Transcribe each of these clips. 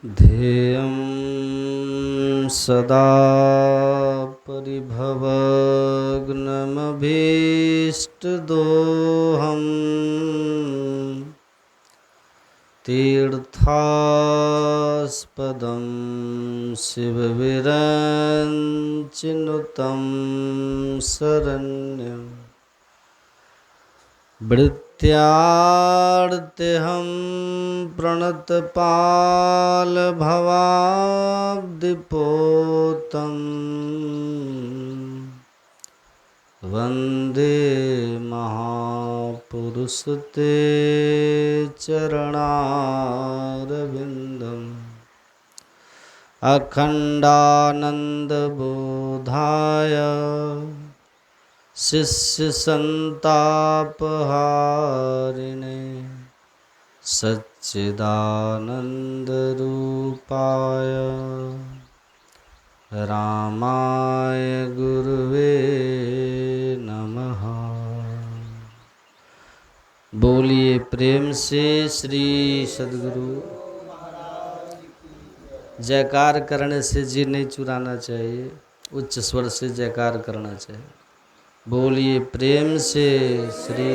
ध्येयं सदा परिभवग्नमभीष्टदोहम् तीर्थास्पदं शिवविरञ्चिनुतं शरण्यम् वृत्त्यार्तेऽहं प्रणतपालभवाब्धिपोतं वन्दे महापुरुषते चरणारविन्दम् अखण्डानन्दबोधाय शिष्यसन्तापहारिणे सच्चिदानन्दरूपाय रामाय गुरुवे नमः। बोलिए प्रेम से श्री सद्गुरु। जयकार करने से जी नहीं चुराना चाहिए, उच्च स्वर से जयकार करना चाहिए। बोलिए प्रेम से श्री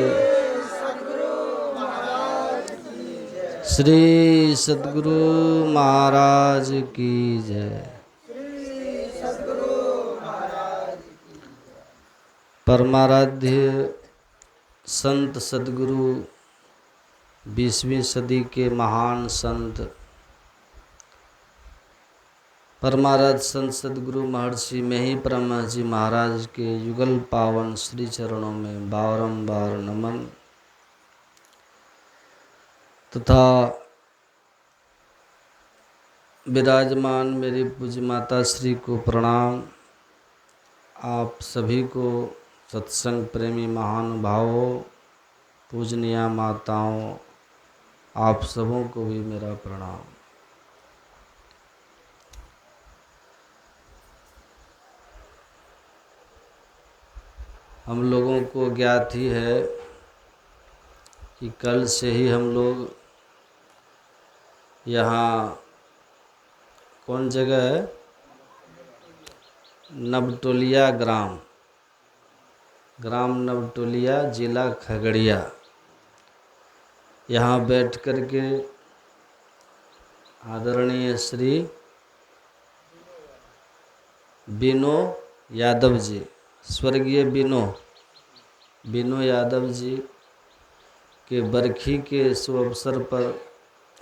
सद्गुरु महाराज की जय। परमाराध्य संत सद्गुरु 20वीं सदी के महान संत परमाराध्य संत सद्गुरु महर्षि मेही परमहंस जी महाराज के युगल पावन श्री चरणों में बारंबार नमन तथा विराजमान मेरी पूज्य माता श्री को प्रणाम। आप सभी को सत्संग प्रेमी महानुभावों, पूजनीय माताओं, आप सबों को भी मेरा प्रणाम। हम लोगों को ज्ञात ही है कि कल से ही हम लोग यहाँ कौन जगह है, नवटोलिया ग्राम नवटोलिया, जिला खगड़िया, यहाँ बैठ कर के आदरणीय श्री बिनो यादव जी, स्वर्गीय बिनो यादव जी के बरखी के शुभ अवसर पर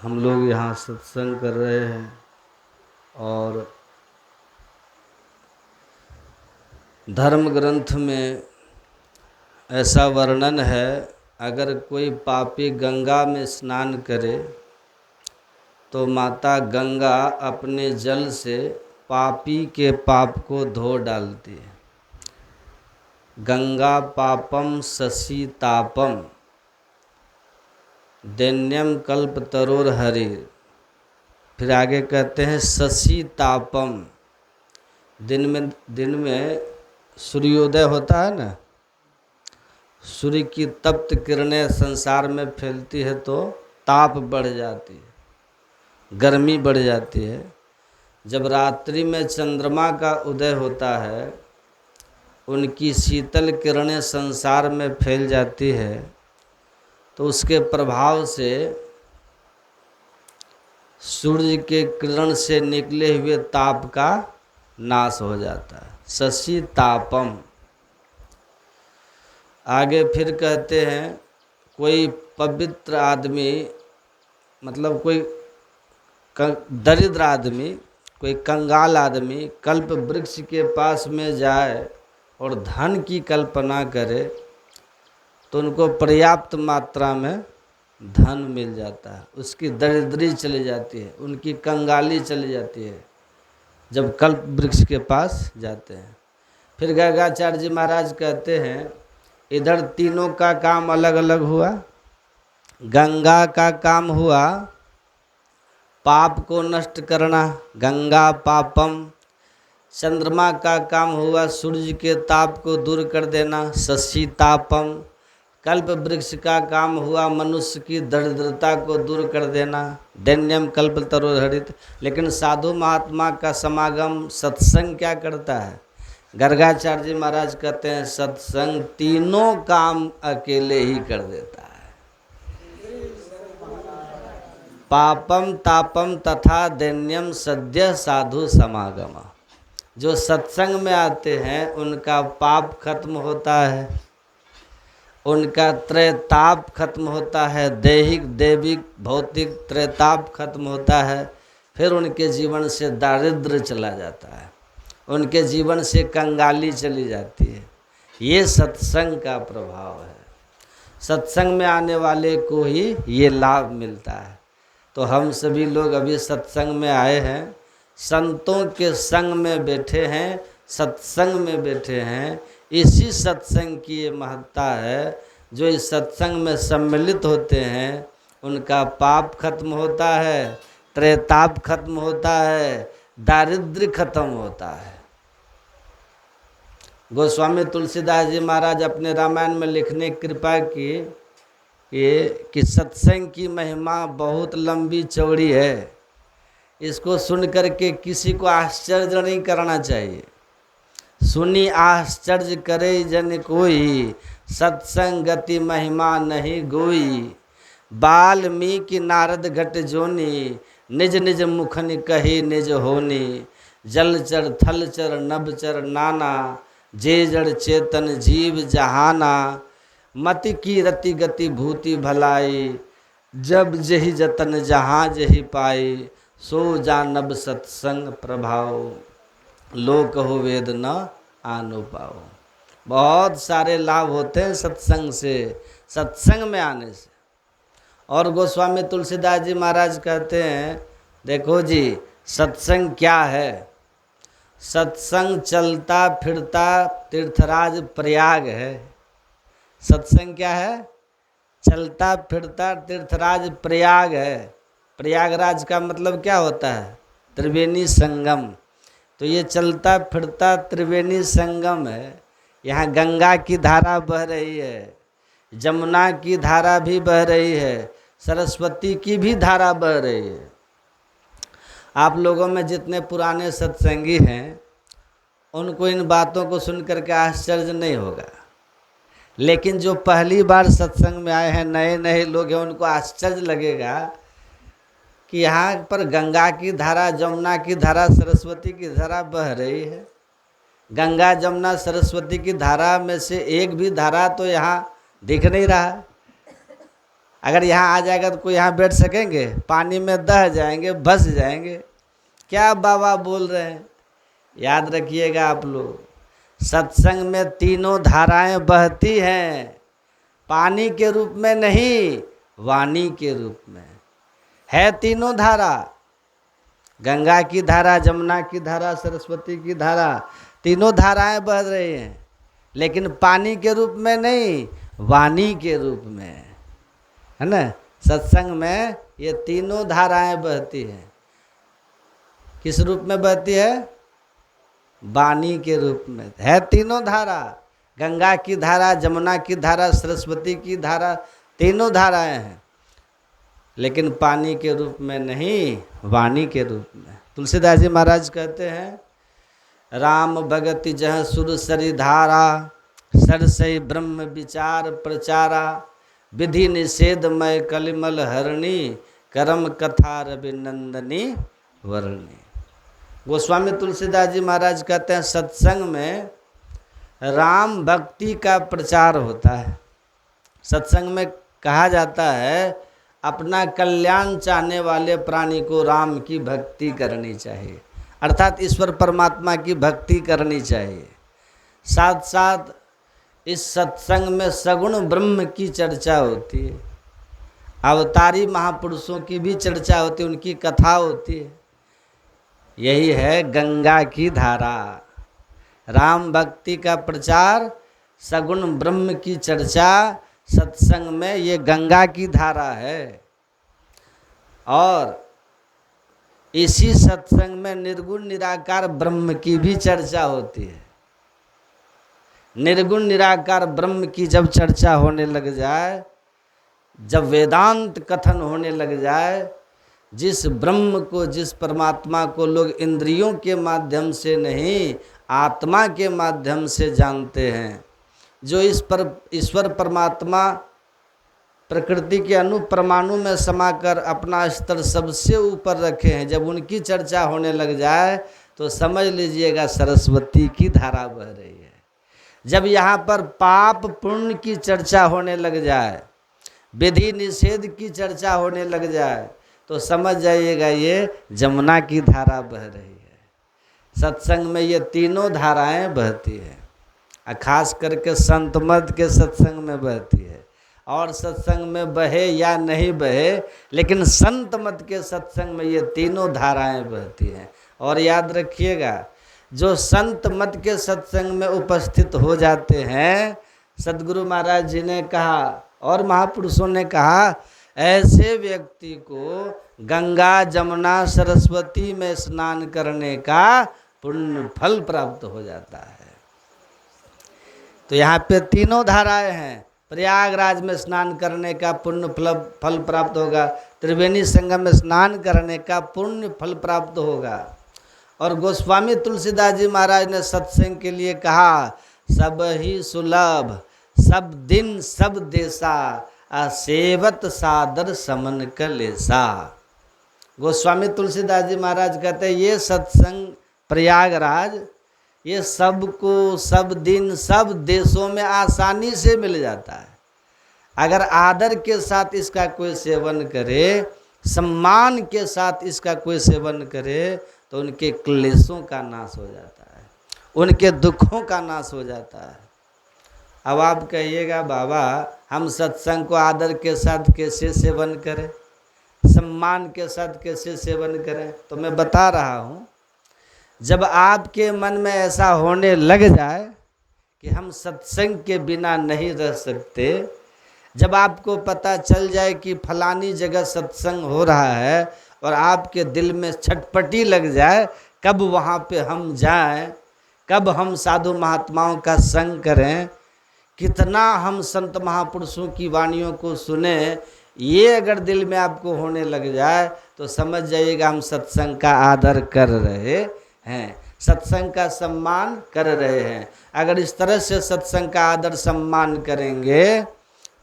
हम लोग यहाँ सत्संग कर रहे हैं। और धर्म ग्रंथ में ऐसा वर्णन है, अगर कोई पापी गंगा में स्नान करे तो माता गंगा अपने जल से पापी के पाप को धो डालती है। गंगा पापम शशि तापम दैन्यम कल्प तरोर हरि। फिर आगे कहते हैं शशि तापम, दिन में सूर्योदय होता है ना, सूर्य की तप्त किरणें संसार में फैलती है तो ताप बढ़ जाती है, गर्मी बढ़ जाती है। जब रात्रि में चंद्रमा का उदय होता है, उनकी शीतल किरणें संसार में फैल जाती है तो उसके प्रभाव से सूर्य के किरण से निकले हुए ताप का नाश हो जाता है। शशि तापम। आगे फिर कहते हैं कोई पवित्र आदमी, मतलब कोई दरिद्र आदमी, कोई कंगाल आदमी कल्प वृक्ष के पास में जाए और धन की कल्पना करे तो उनको पर्याप्त मात्रा में धन मिल जाता है, उसकी दरिद्री चली जाती है, उनकी कंगाली चली जाती है जब कल्प वृक्ष के पास जाते हैं। फिर गर्गाचार्य जी महाराज कहते हैं इधर तीनों का काम अलग अलग हुआ। गंगा का काम हुआ पाप को नष्ट करना, गंगा पापम। चंद्रमा का काम हुआ सूर्य के ताप को दूर कर देना, शशि तापम। कल्प वृक्ष का काम हुआ मनुष्य की दरिद्रता को दूर कर देना, दैन्यम कल्प तरोहरित। लेकिन साधु महात्मा का समागम सत्संग क्या करता है? गर्गाचार्य जी महाराज कहते हैं सत्संग तीनों काम अकेले ही कर देता है। पापम तापम तथा दैन्यम सद्य साधु समागम। जो सत्संग में आते हैं उनका पाप खत्म होता है, उनका त्रैताप खत्म होता है, दैहिक दैविक भौतिक त्रैताप खत्म होता है। फिर उनके जीवन से दारिद्र्य चला जाता है, उनके जीवन से कंगाली चली जाती है। ये सत्संग का प्रभाव है। सत्संग में आने वाले को ही ये लाभ मिलता है। तो हम सभी लोग अभी सत्संग में आए हैं, संतों के संग में बैठे हैं, सत्संग में बैठे हैं। इसी सत्संग की ये महत्ता है। जो इस सत्संग में सम्मिलित होते हैं उनका पाप खत्म होता है, त्रैताप खत्म होता है, दारिद्र्य खत्म होता है। गोस्वामी तुलसीदास जी महाराज अपने रामायण में लिखने की कृपा की कि सत्संग की महिमा बहुत लंबी चौड़ी है। इसको सुन करके किसी को आश्चर्य नहीं करना चाहिए। सुनी आश्चर्य करे जन कोई, सत्संग गति महिमा नहीं गोई। वाल्मीकि नारद घट जोनी, निज निज मुखन कही निज होनी। जलचर थलचर नभचर नाना, जे जड़ चेतन जीव जहाना। मति की रति गति भूति भलाई, जब जही जतन जहाँ जही पाई। सो जानब सत्संग प्रभाव, लोक हो वेद न आनो पाओ। बहुत सारे लाभ होते हैं सत्संग से, सत्संग में आने से। और गोस्वामी तुलसीदास जी महाराज कहते हैं देखो जी सत्संग क्या है। सत्संग चलता फिरता तीर्थराज प्रयाग है। सत्संग क्या है? चलता फिरता तीर्थराज प्रयाग है। प्रयागराज का मतलब क्या होता है? त्रिवेणी संगम। तो ये चलता फिरता त्रिवेणी संगम है। यहाँ गंगा की धारा बह रही है, जमुना की धारा भी बह रही है, सरस्वती की भी धारा बह रही है। आप लोगों में जितने पुराने सत्संगी हैं उनको इन बातों को सुन करके आश्चर्य नहीं होगा। लेकिन जो पहली बार सत्संग में आए हैं, नए नए लोग हैं, उनको आश्चर्य लगेगा कि यहाँ पर गंगा की धारा, जमुना की धारा, सरस्वती की धारा बह रही है। गंगा जमुना सरस्वती की धारा में से एक भी धारा तो यहाँ दिख नहीं रहा। अगर यहाँ आ जाएगा तो कोई यहाँ बैठ सकेंगे? पानी में दह जाएंगे, बस जाएंगे। क्या बाबा बोल रहे हैं? याद रखिएगा आप लोग, सत्संग में तीनों धाराएं बहती हैं, पानी के रूप में नहीं, वाणी के रूप में है। तीनों धारा, गंगा की धारा, जमुना की धारा, सरस्वती की धारा, तीनों धाराएं बह रही हैं, लेकिन पानी के रूप में नहीं, वाणी के रूप में, है ना। सत्संग में ये तीनों धाराएं बहती हैं। किस रूप में बहती है? वाणी के रूप में है। तीनों धारा, गंगा की धारा, जमुना की धारा, सरस्वती की धारा, तीनों धाराएं हैं, लेकिन पानी के रूप में नहीं, वाणी के रूप में। तुलसीदास जी महाराज कहते हैं राम भगति जह सुर सरी धारा, सरसई ब्रह्म विचार प्रचारा। विधि निषेध मय कलिमल हरणी, करम कथा रविनंदनी वर्णी। गोस्वामी तुलसीदास जी महाराज कहते हैं सत्संग में राम भक्ति का प्रचार होता है। सत्संग में कहा जाता है अपना कल्याण चाहने वाले प्राणी को राम की भक्ति करनी चाहिए, अर्थात ईश्वर परमात्मा की भक्ति करनी चाहिए। साथ साथ इस सत्संग में सगुण ब्रह्म की चर्चा होती है, अवतारी महापुरुषों की भी चर्चा होती है, उनकी कथा होती है। यही है गंगा की धारा, राम भक्ति का प्रचार, सगुण ब्रह्म की चर्चा। सत्संग में ये गंगा की धारा है। और इसी सत्संग में निर्गुण निराकार ब्रह्म की भी चर्चा होती है। निर्गुण निराकार ब्रह्म की जब चर्चा होने लग जाए, जब वेदांत कथन होने लग जाए, जिस ब्रह्म को, जिस परमात्मा को लोग इंद्रियों के माध्यम से नहीं आत्मा के माध्यम से जानते हैं, जो इस पर ईश्वर परमात्मा प्रकृति के अणु परमाणु में समाकर अपना स्तर सबसे ऊपर रखे हैं, जब उनकी चर्चा होने लग जाए तो समझ लीजिएगा सरस्वती की धारा बह रही है। जब यहाँ पर पाप पुण्य की चर्चा होने लग जाए, विधि निषेध की चर्चा होने लग जाए, तो समझ जाइएगा ये जमुना की धारा बह रही है। सत्संग में ये तीनों धाराएं बहती है, खास करके संत मत के सत्संग में बहती है। और सत्संग में बहे या नहीं बहे, लेकिन संत मत के सत्संग में ये तीनों धाराएं बहती हैं। और याद रखिएगा, जो संत मत के सत्संग में उपस्थित हो जाते हैं, सद्गुरु महाराज जी ने कहा और महापुरुषों ने कहा, ऐसे व्यक्ति को गंगा जमुना सरस्वती में स्नान करने का पुण्य फल प्राप्त हो जाता है। तो यहाँ पे तीनों धाराएं हैं। प्रयागराज में स्नान करने का पुण्य फल प्राप्त होगा, त्रिवेणी संगम में स्नान करने का पुण्य फल प्राप्त होगा। और गोस्वामी तुलसीदास जी महाराज ने सत्संग के लिए कहा, सब ही सुलभ सब दिन सब देशा, असेवत सादर समन कलेसा। गोस्वामी तुलसीदास जी महाराज कहते हैं, ये सत्संग प्रयागराज ये सबको सब दिन सब देशों में आसानी से मिल जाता है। अगर आदर के साथ इसका कोई सेवन करे, सम्मान के साथ इसका कोई सेवन करे, तो उनके क्लेशों का नाश हो जाता है, उनके दुखों का नाश हो जाता है। अब आप कहिएगा, बाबा हम सत्संग को आदर के साथ कैसे सेवन करें, सम्मान के साथ कैसे सेवन करें? तो मैं बता रहा हूँ, जब आपके मन में ऐसा होने लग जाए कि हम सत्संग के बिना नहीं रह सकते, जब आपको पता चल जाए कि फलानी जगह सत्संग हो रहा है और आपके दिल में छटपटी लग जाए, कब वहाँ पे हम जाएं, कब हम साधु महात्माओं का संग करें, कितना हम संत महापुरुषों की वाणियों को सुने, ये अगर दिल में आपको होने लग जाए तो समझ जाइएगा हम सत्संग का आदर कर रहे हैं, सत्संग का सम्मान कर रहे हैं। अगर इस तरह से सत्संग का आदर सम्मान करेंगे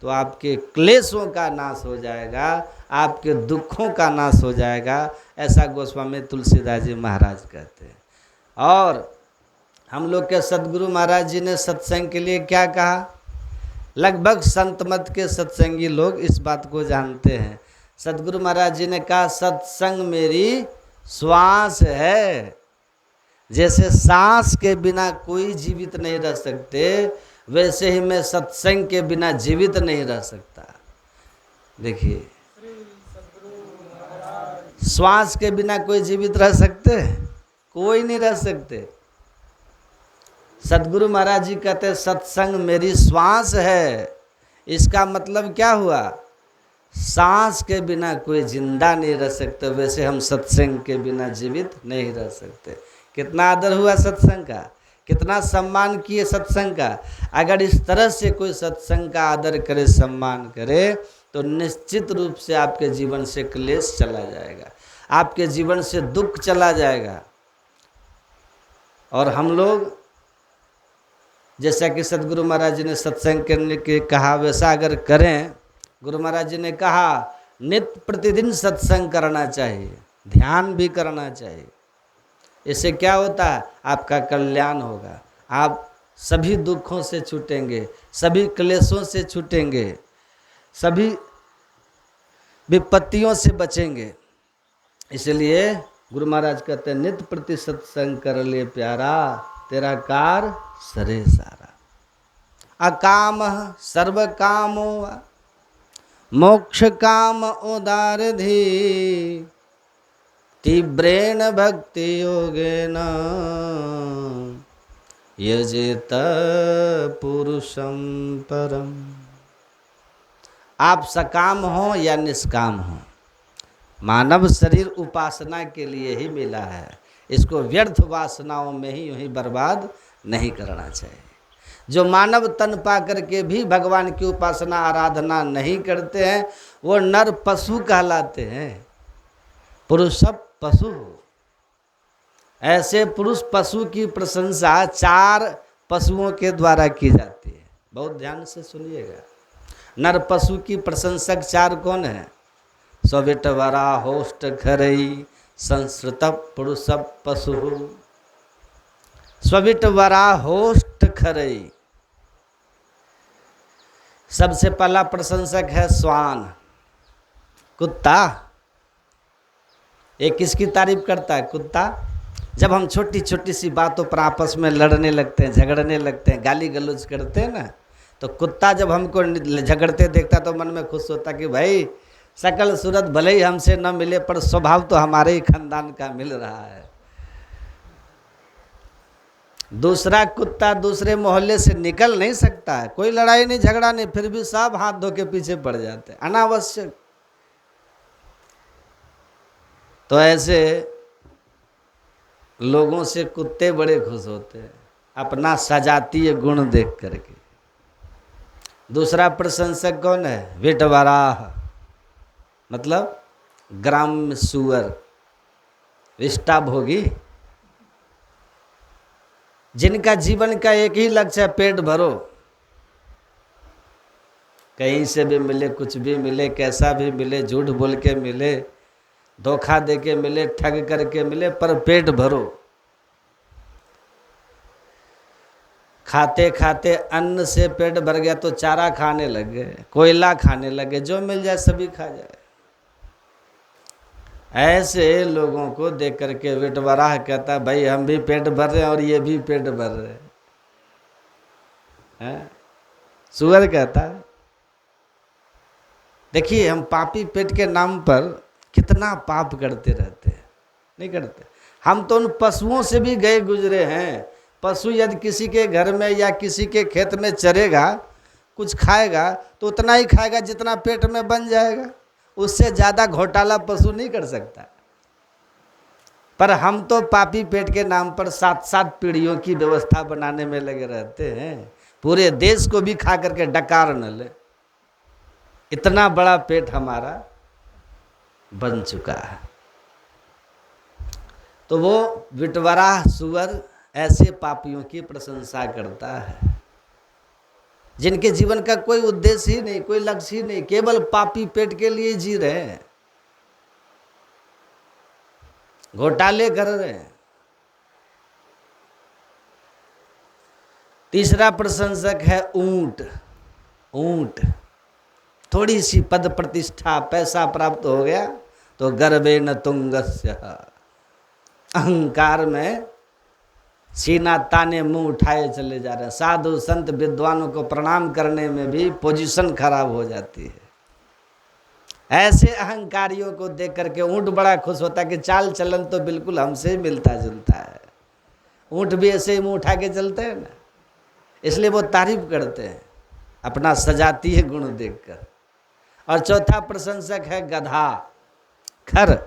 तो आपके क्लेशों का नाश हो जाएगा, आपके दुखों का नाश हो जाएगा, ऐसा गोस्वामी तुलसीदास जी महाराज कहते हैं। और हम लोग के सद्गुरु महाराज जी ने सत्संग के लिए क्या कहा? लगभग संत मत के सत्संगी लोग इस बात को जानते हैं। सद्गुरु महाराज जी ने कहा, सत्संग मेरी श्वास है। जैसे सांस के बिना कोई जीवित नहीं रह सकते, वैसे ही मैं सत्संग के बिना जीवित नहीं रह सकता। देखिए, श्वास के बिना कोई जीवित रह सकते? कोई नहीं रह सकते। सद्गुरु महाराज जी कहते हैं, सत्संग मेरी श्वास है। इसका मतलब क्या हुआ? सांस के बिना कोई जिंदा नहीं रह सकते, वैसे हम सत्संग के बिना जीवित नहीं रह सकते। कितना आदर हुआ सत्संग का, कितना सम्मान किए सत्संग का। अगर इस तरह से कोई सत्संग का आदर करे, सम्मान करे, तो निश्चित रूप से आपके जीवन से क्लेश चला जाएगा, आपके जीवन से दुख चला जाएगा। और हम लोग जैसा कि सद्गुरु महाराज जी ने सत्संग करने के कहा, वैसा अगर करें, गुरु महाराज जी ने कहा नित्य प्रतिदिन सत्संग करना चाहिए, ध्यान भी करना चाहिए। इससे क्या होता है? आपका कल्याण होगा, आप सभी दुखों से छूटेंगे, सभी क्लेशों से छूटेंगे, सभी विपत्तियों से बचेंगे। इसलिए गुरु महाराज कहते हैं, नित्य प्रति सत्संग कर ले प्यारा, तेरा कार सरे सारा। अकाम सर्व कामो मोक्ष काम उदारधि, तीव्रेण भक्ति योगेन यजेत पुरुषं परम। आप सकाम हो या निष्काम हो, मानव शरीर उपासना के लिए ही मिला है। इसको व्यर्थ वासनाओं में ही यूं ही बर्बाद नहीं करना चाहिए। जो मानव तन पा करके भी भगवान की उपासना आराधना नहीं करते हैं वो नर पशु कहलाते हैं। पुरुष सब पशु। ऐसे पुरुष पशु की प्रशंसा 4 पशुओं के द्वारा की जाती है। बहुत ध्यान से सुनिएगा। नर पशु की प्रशंसक 4 कौन है? सविटवरा होष्ट खरई संस्कृत पुरुष पशु। सविटवरा होष्ट खरई, सबसे पहला प्रशंसक है श्वान, कुत्ता। ये किसकी तारीफ करता है? कुत्ता। जब हम छोटी छोटी सी बातों पर आपस में लड़ने लगते हैं, झगड़ने लगते हैं, गाली गलौज करते हैं ना, तो कुत्ता जब हमको झगड़ते देखता तो मन में खुश होता कि भाई शकल सूरत भले ही हमसे न मिले पर स्वभाव तो हमारे ही खानदान का मिल रहा है। दूसरा कुत्ता दूसरे मोहल्ले से निकल नहीं सकता है, कोई लड़ाई नहीं झगड़ा नहीं, फिर भी सब हाथ धो के पीछे पड़ जाते हैं अनावश्यक। तो ऐसे लोगों से कुत्ते बड़े खुश होते हैं अपना सजातीय गुण देख करके। दूसरा प्रशंसक कौन है? विटवराह, मतलब ग्राम्य सुअर, विष्टा भोगी, जिनका जीवन का एक ही लक्ष्य है पेट भरो। कहीं से भी मिले, कुछ भी मिले, कैसा भी मिले, झूठ बोल के मिले, धोखा दे के मिले, ठग करके मिले, पर पेट भरो। खाते खाते अन्न से पेट भर गया तो चारा खाने लगे, कोयला खाने लगे, जो मिल जाए सभी खा जाए। ऐसे लोगों को देख करके विटवराह कहता है भाई हम भी पेट भर रहे हैं और ये भी पेट भर रहे हैं। सुअर कहता है देखिए हम पापी पेट के नाम पर कितना पाप करते रहते हैं, नहीं करते? हम तो उन पशुओं से भी गए गुजरे हैं। पशु यदि किसी के घर में या किसी के खेत में चरेगा, कुछ खाएगा तो उतना ही खाएगा जितना पेट में बन जाएगा, उससे ज़्यादा घोटाला पशु नहीं कर सकता। पर हम तो पापी पेट के नाम पर 7-7 पीढ़ियों की व्यवस्था बनाने में लगे रहते हैं, पूरे देश को भी खा करके डकार न ले, इतना बड़ा पेट हमारा बन चुका है। तो वो विटवराह सुअर ऐसे पापियों की प्रशंसा करता है जिनके जीवन का कोई उद्देश्य ही नहीं, कोई लक्ष्य ही नहीं, केवल पापी पेट के लिए जी रहे हैं, घोटाले कर रहे हैं। तीसरा प्रशंसक है ऊंट। ऊंट थोड़ी सी पद प्रतिष्ठा पैसा प्राप्त हो गया तो गर्वे न तुंगस्य, अहंकार में सीना ताने मुंह उठाए चले जा रहे हैं। साधु संत विद्वानों को प्रणाम करने में भी पोजीशन खराब हो जाती है। ऐसे अहंकारियों को देख करके ऊंट बड़ा खुश होता है कि चाल चलन तो बिल्कुल हमसे मिलता जुलता है। ऊंट भी ऐसे ही मुंह उठा के चलते हैं ना, इसलिए वो तारीफ करते हैं अपना सजातीय गुण देखकर। और चौथा प्रशंसक है गधा, खर।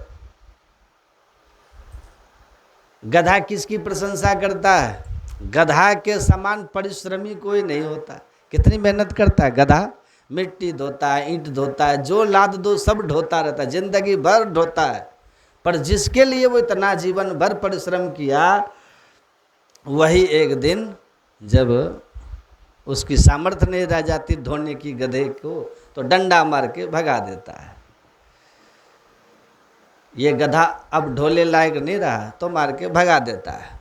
गधा किसकी प्रशंसा करता है? गधा के समान परिश्रमी कोई नहीं होता। कितनी मेहनत करता है गधा, मिट्टी धोता है, ईंट धोता है, जो लाद दो सब ढोता रहता है, जिंदगी भर ढोता है। पर जिसके लिए वो इतना जीवन भर परिश्रम किया, वही एक दिन जब उसकी सामर्थ्य नहीं रह जाती ढोने की गधे को, तो डंडा मार के भगा देता है। ये गधा अब ढोले लायक नहीं रहा तो मार के भगा देता है।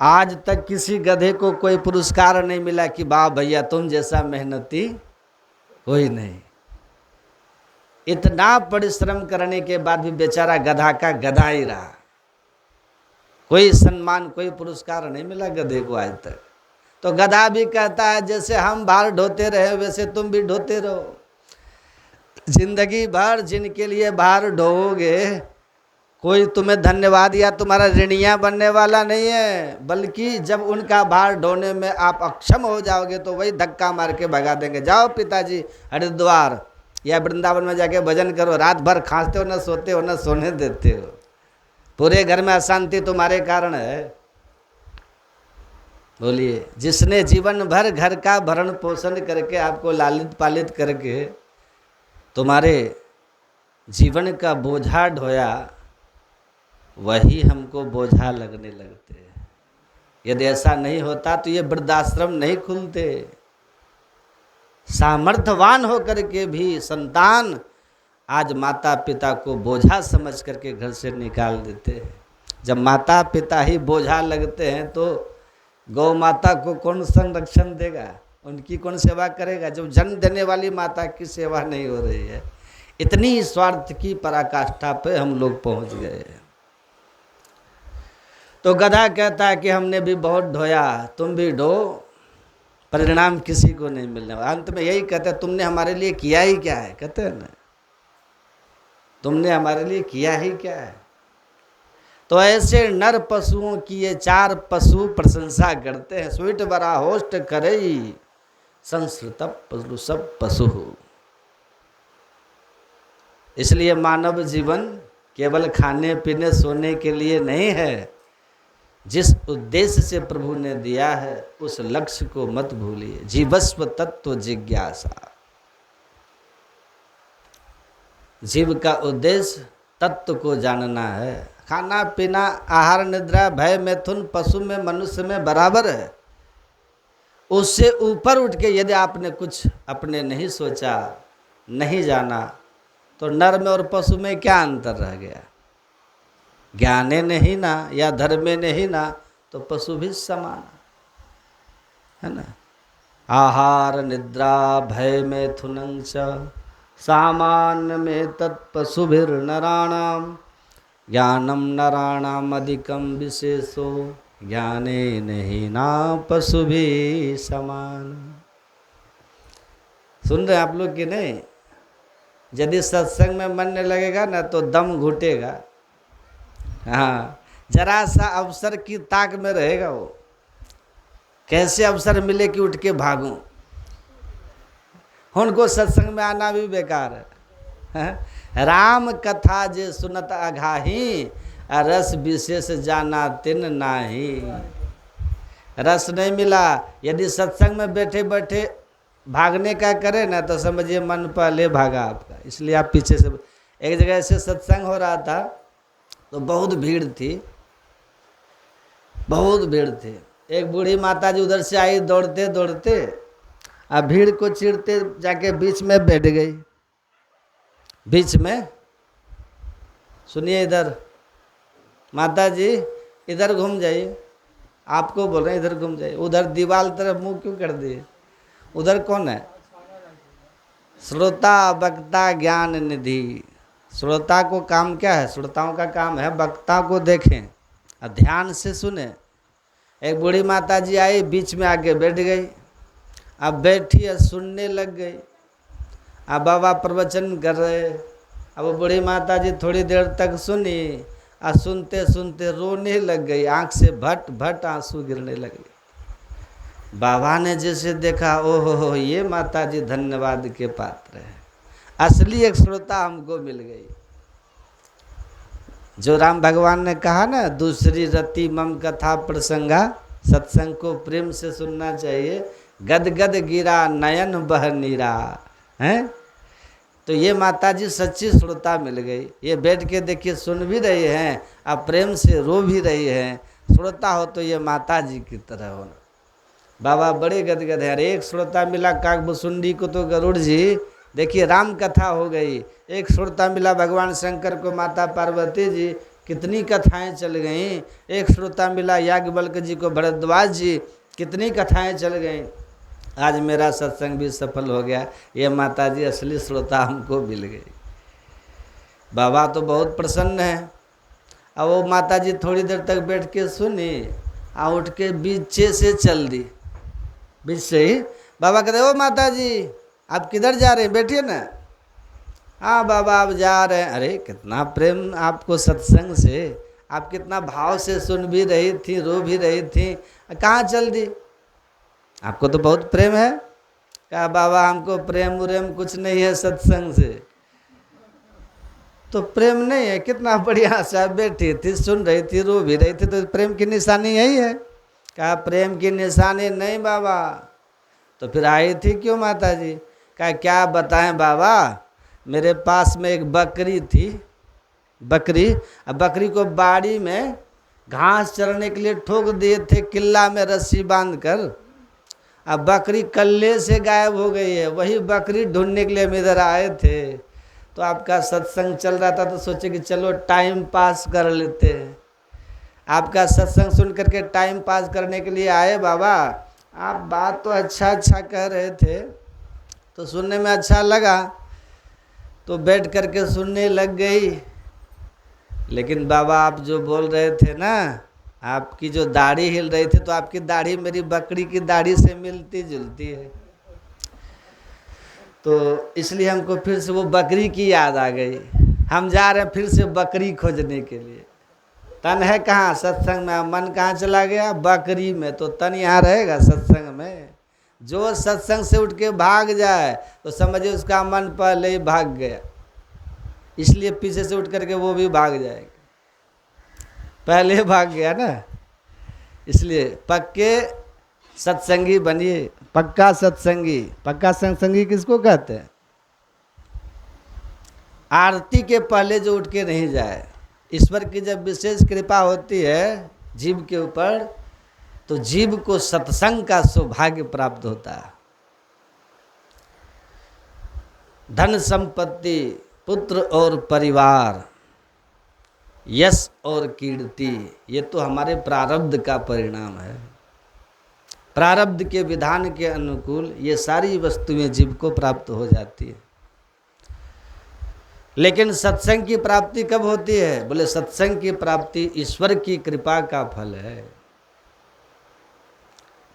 आज तक किसी गधे को कोई पुरस्कार नहीं मिला कि वाह भैया तुम जैसा मेहनती कोई नहीं। इतना परिश्रम करने के बाद भी बेचारा गधा का गधा ही रहा, कोई सम्मान कोई पुरस्कार नहीं मिला गधे को आज तक। तो गधा भी कहता है जैसे हम बाहर ढोते रहे वैसे तुम भी ढोते रहो। जिंदगी भर जिनके लिए बाहर ढोओगे, कोई तुम्हें धन्यवाद या तुम्हारा ऋणिया बनने वाला नहीं है, बल्कि जब उनका भार ढोने में आप अक्षम हो जाओगे तो वही धक्का मार के भगा देंगे। जाओ पिताजी हरिद्वार या वृंदावन में जाके भजन करो, रात भर खांसते हो, न सोते हो, न सोने देते हो, पूरे घर में अशांति तुम्हारे कारण है। बोलिए, जिसने जीवन भर घर का भरण पोषण करके आपको लालित पालित करके तुम्हारे जीवन का बोझा ढोया, वही हमको बोझा लगने लगते हैं। यदि ऐसा नहीं होता तो ये वृद्धाश्रम नहीं खुलते। सामर्थ्यवान होकर के भी संतान आज माता पिता को बोझा समझ करके घर से निकाल देते हैं। जब माता पिता ही बोझा लगते हैं तो गौ माता को कौन संरक्षण देगा, उनकी कौन सेवा करेगा, जब जन्म देने वाली माता की सेवा नहीं हो रही है। इतनी स्वार्थ की पराकाष्ठा पे हम लोग पहुंच गए। तो गधा कहता है कि हमने भी बहुत ढोया, तुम भी ढो, परिणाम किसी को नहीं मिलने वाला। अंत में यही कहते हैं, तुमने हमारे लिए किया ही क्या है, कहते हैं ना, तुमने हमारे लिए किया ही क्या है। तो ऐसे नर पशुओं की ये चार पशु प्रशंसा करते हैं। स्वीट बरा होस्ट करे संस्कृत पशु सब पशु। इसलिए मानव जीवन केवल खाने पीने सोने के लिए नहीं है। जिस उद्देश्य से प्रभु ने दिया है उस लक्ष्य को मत भूलिए। जीवस्व तत्व जिज्ञासा, जीव का उद्देश्य तत्व को जानना है। खाना पीना आहार निद्रा भय मैथुन पशु में मनुष्य में बराबर है। उससे ऊपर उठ के यदि आपने कुछ अपने नहीं सोचा, नहीं जाना, तो नर में और पशु में क्या अंतर रह गया। ज्ञाने नहीं ना या धर्मे नहीं ना तो पशु भी समान है ना। आहार निद्रा भय मैथुनं च सामान्य में तत्पशुभिर्नराणाम ज्ञानम नराणाम अधिकम विशेषो ज्ञाने नहीं ना पशु भी समान। सुन रहे आप लोग कि नहीं। यदि सत्संग में मन नहीं लगेगा ना तो दम घुटेगा। हाँ, जरा सा अवसर की ताक में रहेगा वो, कैसे अवसर मिले कि उठ के भागूं। उनको सत्संग में आना भी बेकार है। राम कथा जे सुनत अघाही रस विशेष जाना तिन नाही। रस नहीं मिला, यदि सत्संग में बैठे बैठे भागने का करे ना तो समझिए मन पहले भागा आपका, इसलिए आप पीछे से। एक जगह ऐसे सत्संग हो रहा था तो बहुत भीड़ थी, बहुत भीड़ थी। एक बूढ़ी माता जी उधर से आई दौड़ते दौड़ते, अब भीड़ को चीरते जाके बीच में बैठ गई। बीच में, सुनिए इधर माता जी इधर घूम जाइए, आपको बोल रहे हैं इधर घूम जाइए। उधर दीवार तरफ मुंह क्यों कर दिए, उधर कौन है। श्रोता वक्ता ज्ञान निधि। श्रोता को काम क्या है, श्रोताओं का काम है वक्ता को देखें और ध्यान से सुने। एक बूढ़ी माता जी आई, बीच में आके बैठ गई। अब बैठी और सुनने लग गई। अब बाबा प्रवचन कर रहे। अब वो बूढ़ी माता जी थोड़ी देर तक सुनी और सुनते सुनते रोने लग गई। आंख से भट भट आंसू गिरने लगे। बाबा ने जैसे देखा, ओहो ये माता जी धन्यवाद के पात्र है, असली एक श्रोता हमको मिल गई। जो राम भगवान ने कहा ना, दूसरी रति मम कथा प्रसंगा, सत्संग को प्रेम से सुनना चाहिए। गद गद गिरा नयन बह नीरा हैं। तो ये माता जी सच्ची श्रोता मिल गई। ये बैठ के देखिए सुन भी रही हैं, अब प्रेम से रो भी रही हैं। श्रोता हो तो ये माता जी की तरह हो। बाबा बड़े गदगद है। अरे एक श्रोता मिला काकभुसुंडी को तो गरुड़ जी, देखिए राम कथा हो गई। एक श्रोता मिला भगवान शंकर को माता पार्वती जी, कितनी कथाएं चल गईं। एक श्रोता मिला याज्ञवल्क्य जी को भरद्वाज जी, कितनी कथाएं चल गईं। आज मेरा सत्संग भी सफल हो गया। ये माता जी असली श्रोता हमको मिल गई। बाबा तो बहुत प्रसन्न है। अब वो माता जी थोड़ी देर तक बैठ के सुनी और उठ के बीचे से चल दी। बीच से ही बाबा कहते, ओ माता जी आप किधर जा रहे हैं, बैठिए ना। हाँ बाबा आप जा रहे हैं। अरे कितना प्रेम आपको सत्संग से, आप कितना भाव से सुन भी रही थी, रो भी रही थी, कहाँ चल दी। आपको तो बहुत प्रेम है। कहा बाबा हमको प्रेम उरेम कुछ नहीं है सत्संग से। तो प्रेम नहीं है, कितना बढ़िया से बैठी थी, सुन रही थी, रो भी रही थी, तो प्रेम की निशानी यही है। कहा प्रेम की निशानी नहीं बाबा। तो फिर आई थी क्यों माता जी? कहा क्या बताएं बाबा, मेरे पास में एक बकरी थी, बकरी, अब बकरी को बाड़ी में घास चरने के लिए ठोक दिए थे किल्ला में रस्सी बांध कर। अब बकरी कल्ले से गायब हो गई है, वही बकरी ढूंढने के लिए हम इधर आए थे। तो आपका सत्संग चल रहा था तो सोचे कि चलो टाइम पास कर लेते हैं। आपका सत्संग सुन करके टाइम पास करने के लिए आए बाबा। आप बात तो अच्छा अच्छा कह रहे थे तो सुनने में अच्छा लगा तो बैठ करके सुनने लग गई। लेकिन बाबा आप जो बोल रहे थे ना, आपकी जो दाढ़ी हिल रही थी तो आपकी दाढ़ी मेरी बकरी की दाढ़ी से मिलती जुलती है, तो इसलिए हमको फिर से वो बकरी की याद आ गई। हम जा रहे हैं फिर से बकरी खोजने के लिए। तन है कहाँ? सत्संग में। मन कहाँ चला गया? बकरी में। तो तन यहाँ रहेगा सत्संग में? जो सत्संग से उठ के भाग जाए तो समझिए उसका मन पहले ही भाग गया, इसलिए पीछे से उठ करके वो भी भाग जाएगा, पहले भाग गया ना। इसलिए पक्के सत्संगी बनिए, पक्का सत्संगी। पक्का सत्संगी किसको कहते हैं? आरती के पहले जो उठ के नहीं जाए। ईश्वर की जब विशेष कृपा होती है जीव के ऊपर तो जीव को सत्संग का सौभाग्य प्राप्त होता है। धन संपत्ति, पुत्र और परिवार, यश और कीर्ति, ये तो हमारे प्रारब्ध का परिणाम है। प्रारब्ध के विधान के अनुकूल ये सारी वस्तुएं जीव को प्राप्त हो जाती है। लेकिन सत्संग की प्राप्ति कब होती है? बोले सत्संग की प्राप्ति ईश्वर की कृपा का फल है।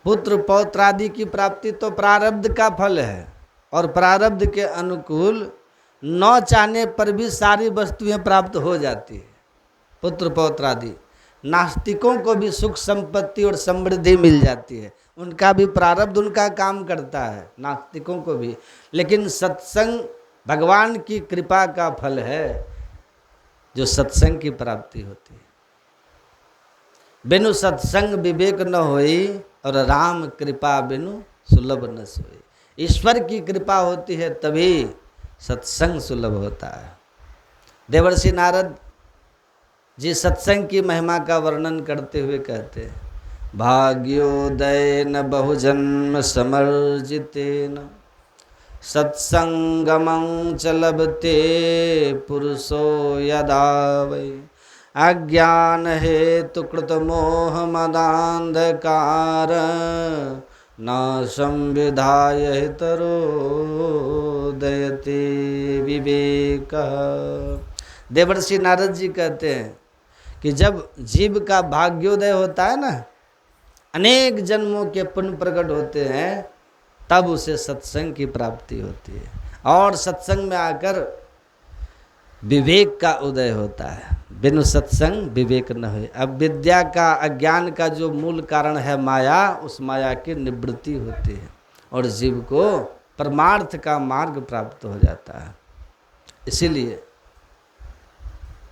पुत्र पौत्र आदि की प्राप्ति तो प्रारब्ध का फल है, और प्रारब्ध के अनुकूल न चाहने पर भी सारी वस्तुएं प्राप्त हो जाती है। पुत्र पौत्र आदि, नास्तिकों को भी सुख संपत्ति और समृद्धि मिल जाती है, उनका भी प्रारब्ध उनका काम करता है, नास्तिकों को भी। लेकिन सत्संग भगवान की कृपा का फल है, जो सत्संग की प्राप्ति होती है। बिनु सत्संग विवेक न होई, और राम कृपा बिनु सुलभ न सोई। ईश्वर की कृपा होती है तभी सत्संग सुलभ होता है। देवर्षि नारद जी सत्संग की महिमा का वर्णन करते हुए कहते हैं, भाग्योदय न बहुजन्म समर्जितेन सत्संगमं च लभते पुरुषो यदा वै अज्ञान हेतु कृत मोह मदांधकार न संविधाय हितरो दयते विवेक। देवर्षि नारद जी कहते हैं कि जब जीव का भाग्योदय होता है ना, अनेक जन्मों के पुण्य प्रकट होते हैं, तब उसे सत्संग की प्राप्ति होती है, और सत्संग में आकर विवेक का उदय होता है। बिनु सत्संग विवेक न हो। अब विद्या का, अज्ञान का जो मूल कारण है माया, उस माया की निवृत्ति होती है और जीव को परमार्थ का मार्ग प्राप्त हो जाता है। इसीलिए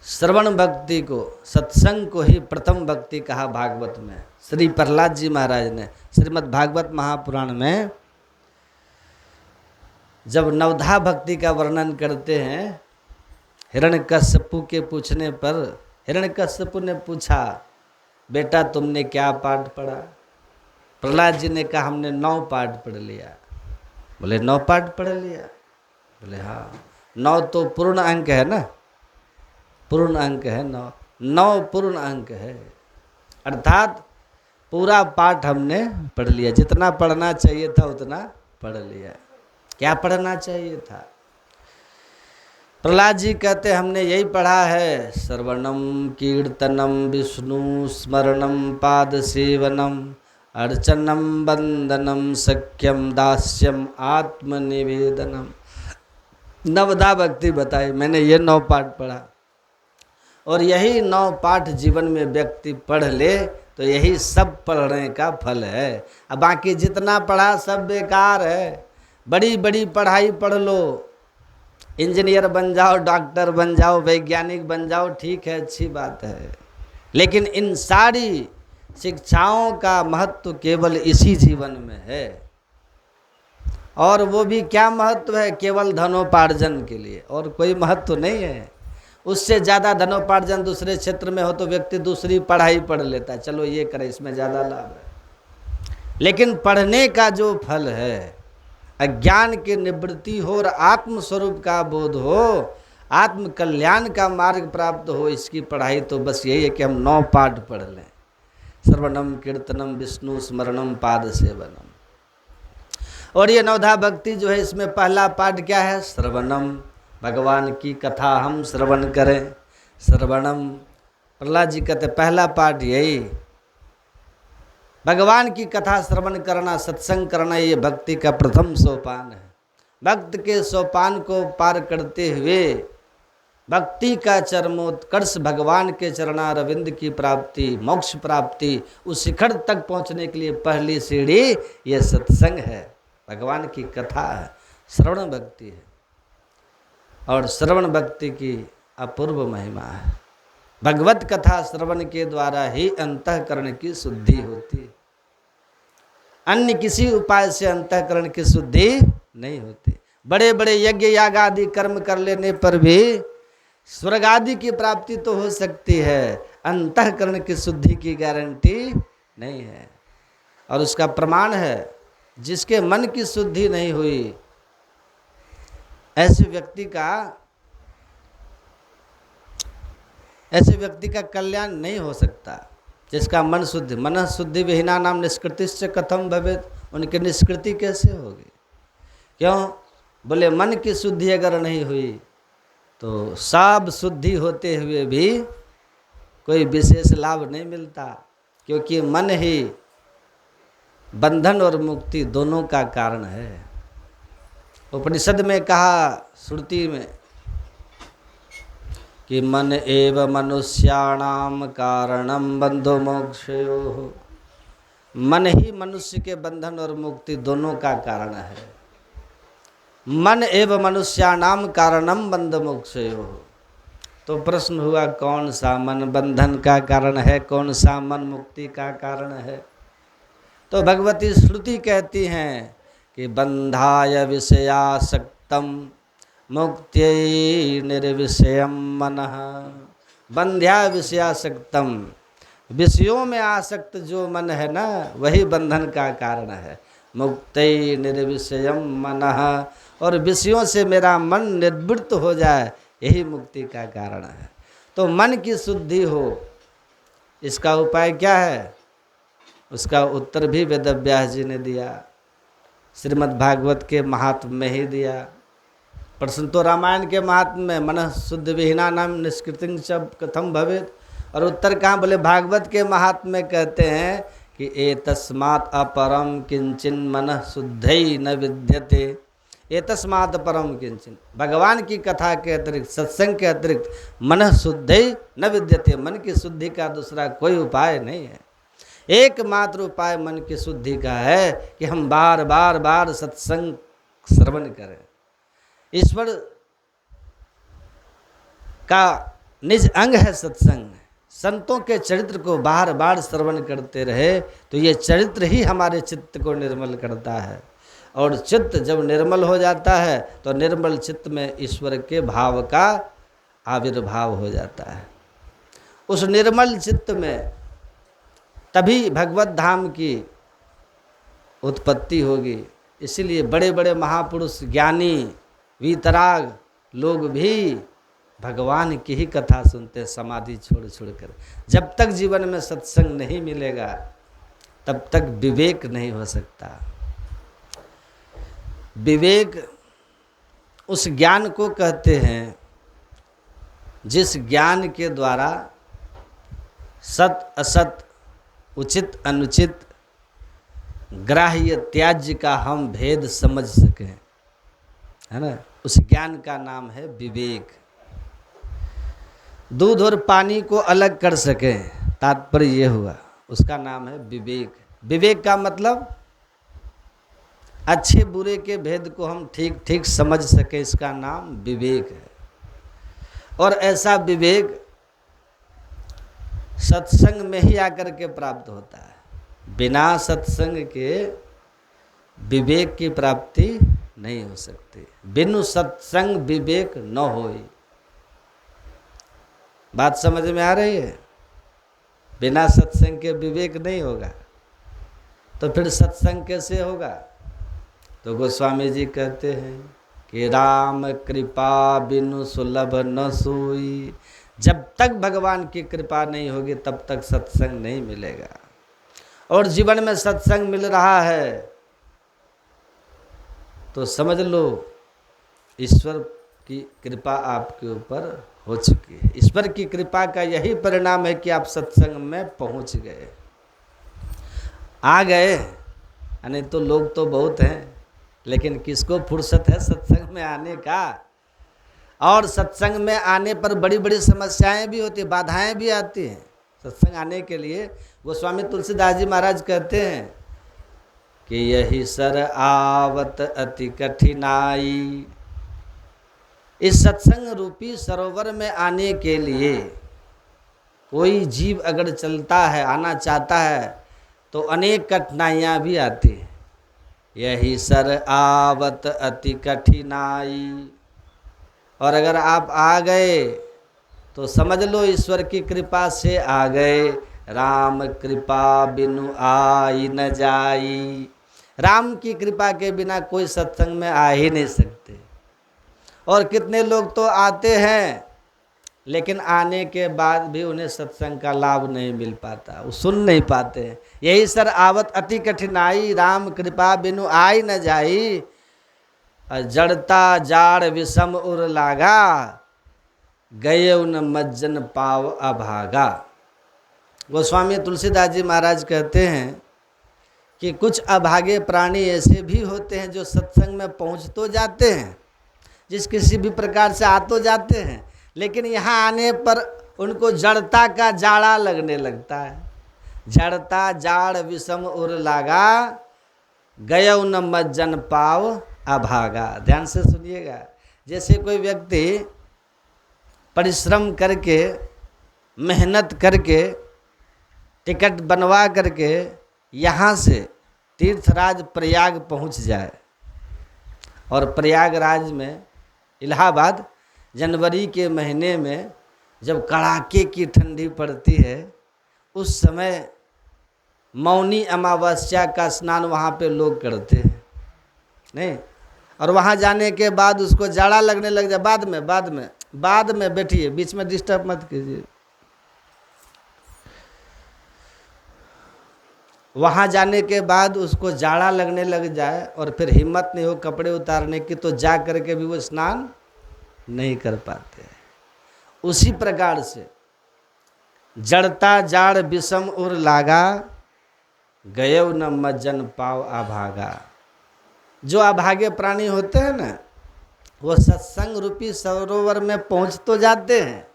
श्रवण भक्ति को, सत्संग को ही प्रथम भक्ति कहा भागवत में। श्री प्रहलाद जी महाराज ने श्रीमद् भागवत महापुराण में जब नवधा भक्ति का वर्णन करते हैं, हिरण्यकश्यपु के पूछने पर हिरण्यकश्यपु ने पूछा, बेटा तुमने क्या पाठ पढ़ा? प्रहलाद जी ने कहा हमने 9 पाठ पढ़ लिया। बोले 9 पाठ पढ़ लिया? बोले हाँ। 9 तो पूर्ण अंक है ना, पूर्ण अंक है 9 पूर्ण अंक है, अर्थात पूरा पाठ हमने पढ़ लिया। जितना पढ़ना चाहिए था उतना पढ़ लिया। क्या पढ़ना चाहिए था? प्रहलाद जी कहते हमने यही पढ़ा है, श्रवणम कीर्तनम विष्णु स्मरणम पाद सेवनम अर्चनम वंदनम सख्यम दास्यम आत्मनिवेदनम। नवधा भक्ति बताई, मैंने ये 9 पाठ पढ़ा, और यही 9 पाठ जीवन में व्यक्ति पढ़ ले तो यही सब पढ़ने का फल है। अब बाकी जितना पढ़ा सब बेकार है। बड़ी बड़ी पढ़ाई पढ़ लो, इंजीनियर बन जाओ, डॉक्टर बन जाओ, वैज्ञानिक बन जाओ, ठीक है, अच्छी बात है, लेकिन इन सारी शिक्षाओं का महत्व केवल इसी जीवन में है, और वो भी क्या महत्व है? केवल धनोपार्जन के लिए, और कोई महत्व नहीं है। उससे ज़्यादा धनोपार्जन दूसरे क्षेत्र में हो तो व्यक्ति दूसरी पढ़ाई पढ़ लेता है, चलो ये करे, इसमें ज़्यादा लाभ है। लेकिन पढ़ने का जो फल है, अज्ञान की निवृत्ति हो और आत्म स्वरूप का बोध हो, आत्म कल्याण का मार्ग प्राप्त हो, इसकी पढ़ाई तो बस यही है कि हम 9 पाठ पढ़ लें। श्रवणम कीर्तनम विष्णु स्मरणम पाद सेवनम। और ये नवधा भक्ति जो है, इसमें पहला पाठ क्या है? श्रवणम, भगवान की कथा हम श्रवण करें। श्रवणम, प्रहलाद जी कहते पहला पाठ यही, भगवान की कथा श्रवण करना, सत्संग करना, ये भक्ति का प्रथम सोपान है। भक्त के सोपान को पार करते हुए भक्ति का चरमोत्कर्ष, भगवान के चरणारविंद की प्राप्ति, मोक्ष प्राप्ति, उस शिखर तक पहुंचने के लिए पहली सीढ़ी ये सत्संग है, भगवान की कथा है, श्रवण भक्ति है। और श्रवण भक्ति की अपूर्व महिमा है। भगवत कथा श्रवण के द्वारा ही अंतःकरण की शुद्धि होती है। अन्य किसी उपाय से अंतःकरण की शुद्धि नहीं होती। बड़े बड़े यज्ञ याग आदि कर्म कर लेने पर भी स्वर्ग आदि की प्राप्ति तो हो सकती है, अंतःकरण की शुद्धि की गारंटी नहीं है। और उसका प्रमाण है, जिसके मन की शुद्धि नहीं हुई, ऐसे व्यक्ति का कल्याण नहीं हो सकता। जिसका मन शुद्ध, मन शुद्धि विहीना नाम निष्कृतिश्च कथम भवेत्, उनकी निष्कृति कैसे होगी? क्यों? बोले मन की शुद्धि अगर नहीं हुई तो सब शुद्धि होते हुए भी कोई विशेष लाभ नहीं मिलता, क्योंकि मन ही बंधन और मुक्ति दोनों का कारण है। उपनिषद में कहा, श्रुति में, कि मन एव मनुष्याणाम कारणम बंधो मोक्षयोः। मन ही मनुष्य के बंधन और मुक्ति दोनों का कारण है। मन एव मनुष्याणाम कारणम बंध मोक्षयोः। तो प्रश्न हुआ, कौन सा मन बंधन का कारण है, कौन सा मन मुक्ति का कारण है? तो भगवती श्रुति कहती हैं कि बंधाय विषयासक्तम मुक्त्यै निर्विषयम मनः। बंध्या विषयासक्तम, विषयों में आसक्त जो मन है ना, वही बंधन का कारण है। मुक्त्यै निर्विषयम मनः, और विषयों से मेरा मन निर्वृत्त हो जाए, यही मुक्ति का कारण है। तो मन की शुद्धि हो, इसका उपाय क्या है? उसका उत्तर भी वेदव्यास जी ने दिया, श्रीमद् भागवत के महात्म्य में ही दिया। प्रश्न तो रामायण के महात्म्य में, मनः शुद्ध विहीना नाम निष्कृतिं च कथम भवेत्, और उत्तर कहाँ? बोले भागवत के महात्म्य में कहते हैं कि एतस्मात् अपरम किंचिन मनः शुद्धै न विद्यते। एतस्मात् परम किंचिन, भगवान की कथा के अतिरिक्त, सत्संग के अतिरिक्त मनः शुद्धै न विद्यते, मन की शुद्धि का दूसरा कोई उपाय नहीं है। एकमात्र उपाय मन की शुद्धि का है कि हम बार बार सत्संग श्रवण करें। ईश्वर का निज अंग है सत्संग। संतों के चरित्र को बार बार श्रवण करते रहे तो ये चरित्र ही हमारे चित्त को निर्मल करता है, और चित्त जब निर्मल हो जाता है तो निर्मल चित्त में ईश्वर के भाव का आविर्भाव हो जाता है। उस निर्मल चित्त में तभी भगवत धाम की उत्पत्ति होगी। इसीलिए बड़े बड़े महापुरुष, ज्ञानी, वीतराग लोग भी भगवान की ही कथा सुनते, समाधि छोड़ छोड़ कर। जब तक जीवन में सत्संग नहीं मिलेगा तब तक विवेक नहीं हो सकता। विवेक उस ज्ञान को कहते हैं जिस ज्ञान के द्वारा सत असत, उचित अनुचित, ग्राह्य त्याज्य का हम भेद समझ सकें, है ना। उस ज्ञान का नाम है विवेक। दूध और पानी को अलग कर सकें, तात्पर्य ये हुआ, उसका नाम है विवेक। विवेक का मतलब अच्छे बुरे के भेद को हम ठीक ठीक समझ सके, इसका नाम विवेक है। और ऐसा विवेक सत्संग में ही आकर के प्राप्त होता है। बिना सत्संग के विवेक की प्राप्ति नहीं हो सकती। बिनु सत्संग विवेक न होई। बात समझ में आ रही है? बिना सत्संग के विवेक नहीं होगा, तो फिर सत्संग कैसे होगा? तो गोस्वामी जी कहते हैं कि राम कृपा बिनु सुलभ न सोई। जब तक भगवान की कृपा नहीं होगी तब तक सत्संग नहीं मिलेगा। और जीवन में सत्संग मिल रहा है तो समझ लो ईश्वर की कृपा आपके ऊपर हो चुकी है। ईश्वर की कृपा का यही परिणाम है कि आप सत्संग में पहुंच गए, आ गए। यानी तो लोग तो बहुत हैं, लेकिन किसको फुर्सत है सत्संग में आने का? और सत्संग में आने पर बड़ी बड़ी समस्याएं भी होती, बाधाएं भी आती हैं सत्संग आने के लिए। गोस्वामी तुलसीदास जी महाराज कहते हैं कि यही सर आवत अति कठिनाई। इस सत्संग रूपी सरोवर में आने के लिए कोई जीव अगर चलता है, आना चाहता है, तो अनेक कठिनाइयाँ भी आती हैं। यही सर आवत अति कठिनाई। और अगर आप आ गए तो समझ लो ईश्वर की कृपा से आ गए। राम कृपा बिनु आई न जाई। राम की कृपा के बिना कोई सत्संग में आ ही नहीं सकते। और कितने लोग तो आते हैं, लेकिन आने के बाद भी उन्हें सत्संग का लाभ नहीं मिल पाता, वो सुन नहीं पाते हैं। यही सर आवत अति कठिनाई, राम कृपा बिनु आई न जाई। जड़ता जाड़ विषम उर लागा, गए उन मज्जन पाव अभागा। गोस्वामी तुलसीदास जी महाराज कहते हैं कि कुछ अभागे प्राणी ऐसे भी होते हैं जो सत्संग में पहुंच तो जाते हैं, जिस किसी भी प्रकार से आ तो जाते हैं, लेकिन यहाँ आने पर उनको जड़ता का जाड़ा लगने लगता है। जड़ता जाड़ विषम उर लागा, गय न मज्जन पाव अभागा। ध्यान से सुनिएगा। जैसे कोई व्यक्ति परिश्रम करके, मेहनत करके, टिकट बनवा करके यहाँ से तीर्थराज प्रयाग पहुँच जाए, और प्रयागराज में इलाहाबाद जनवरी के महीने में जब कड़ाके की ठंडी पड़ती है, उस समय मौनी अमावस्या का स्नान वहाँ पे लोग करते हैं नहीं। और वहाँ जाने के बाद उसको जाड़ा लगने लग जाए, बाद में बैठिए, बीच में डिस्टर्ब मत कीजिए। वहाँ जाने के बाद उसको जाड़ा लगने लग जाए और फिर हिम्मत नहीं हो कपड़े उतारने की, तो जा करके भी वो स्नान नहीं कर पाते। उसी प्रकार से जड़ता जाड़ विषम उर लागा, गयो न मज्जन पाव अभागा। जो अभागे प्राणी होते हैं ना, वो सत्संग रूपी सरोवर में पहुंच तो जाते हैं,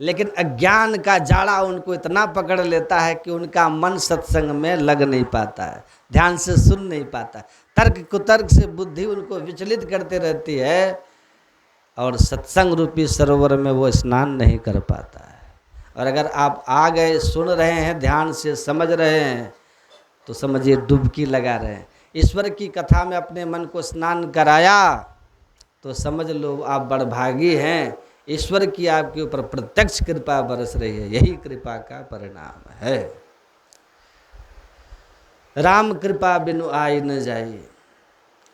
लेकिन अज्ञान का जाड़ा उनको इतना पकड़ लेता है कि उनका मन सत्संग में लग नहीं पाता है, ध्यान से सुन नहीं पाता। तर्क कुतर्क से बुद्धि उनको विचलित करते रहती है, और सत्संग रूपी सरोवर में वो स्नान नहीं कर पाता है। और अगर आप आ गए, सुन रहे हैं, ध्यान से समझ रहे हैं, तो समझिए डुबकी लगा रहे हैं। ईश्वर की कथा में अपने मन को स्नान कराया तो समझ लो आप बड़भागी हैं। ईश्वर की आपके ऊपर प्रत्यक्ष कृपा बरस रही है, यही कृपा का परिणाम है। राम कृपा बिनु आई न जाई।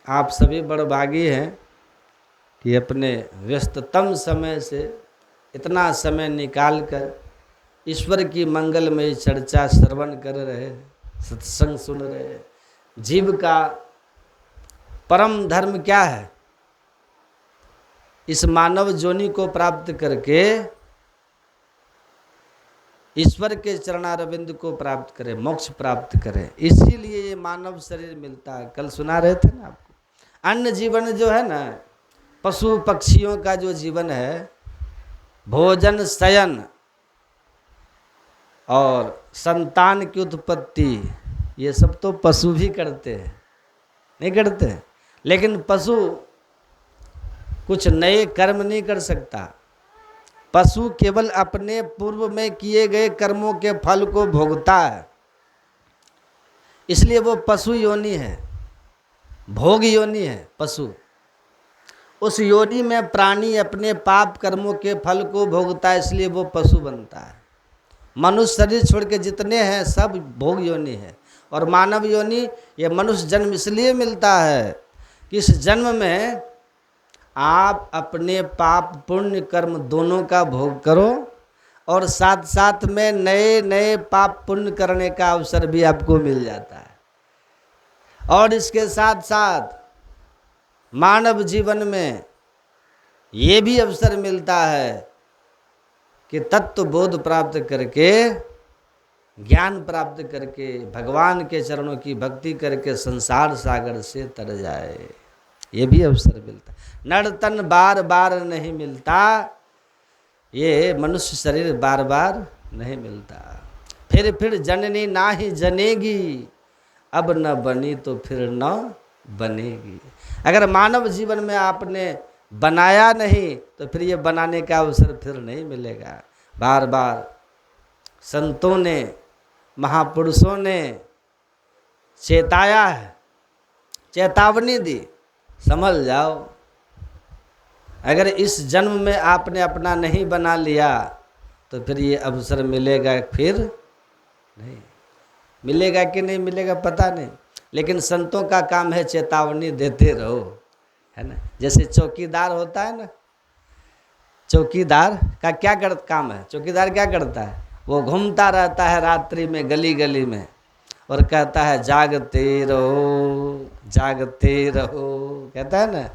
आप सभी बड़भागी हैं कि अपने व्यस्ततम समय से इतना समय निकाल कर ईश्वर की मंगलमयी चर्चा श्रवण कर रहे हैं, सत्संग सुन रहे हैं। जीव का परम धर्म क्या है? इस मानव जोनि को प्राप्त करके ईश्वर के चरणारविंद को प्राप्त करें, मोक्ष प्राप्त करें। इसीलिए ये मानव शरीर मिलता है। कल सुना रहे थे ना आपको, अन्य जीवन जो है ना, पशु पक्षियों का जो जीवन है, भोजन शयन और संतान की उत्पत्ति, ये सब तो पशु भी करते हैं, नहीं करते हैं? लेकिन पशु कुछ नए कर्म नहीं कर सकता, पशु केवल अपने पूर्व में किए गए कर्मों के फल को भोगता है, इसलिए वो पशु योनि है, भोग योनि है पशु। उस योनि में प्राणी अपने पाप कर्मों के फल को भोगता है, इसलिए वो पशु बनता है। मनुष्य शरीर छोड़ के जितने हैं सब भोग योनि है। और मानव योनि, ये मनुष्य जन्म इसलिए मिलता है कि इस जन्म में आप अपने पाप पुण्य कर्म दोनों का भोग करो और साथ साथ में नए नए पाप पुण्य करने का अवसर भी आपको मिल जाता है। और इसके साथ साथ मानव जीवन में ये भी अवसर मिलता है कि तत्व बोध प्राप्त करके, ज्ञान प्राप्त करके, भगवान के चरणों की भक्ति करके संसार सागर से तर जाए, ये भी अवसर मिलता। नर तन बार बार नहीं मिलता, ये मनुष्य शरीर बार बार नहीं मिलता। फिर जननी ना ही जनेगी, अब न बनी तो फिर न बनेगी। अगर मानव जीवन में आपने बनाया नहीं तो फिर ये बनाने का अवसर फिर नहीं मिलेगा। बार बार संतों ने, महापुरुषों ने चेताया है, चेतावनी दी, संभल जाओ। अगर इस जन्म में आपने अपना नहीं बना लिया तो फिर ये अवसर मिलेगा फिर नहीं। मिलेगा कि नहीं मिलेगा पता नहीं, लेकिन संतों का काम है चेतावनी देते रहो, है ना। जैसे चौकीदार होता है ना, चौकीदार का क्या काम है? चौकीदार क्या करता है? वो घूमता रहता है रात्रि में गली गली में और कहता है जागते रहो, जागते रहो, कहता है ना।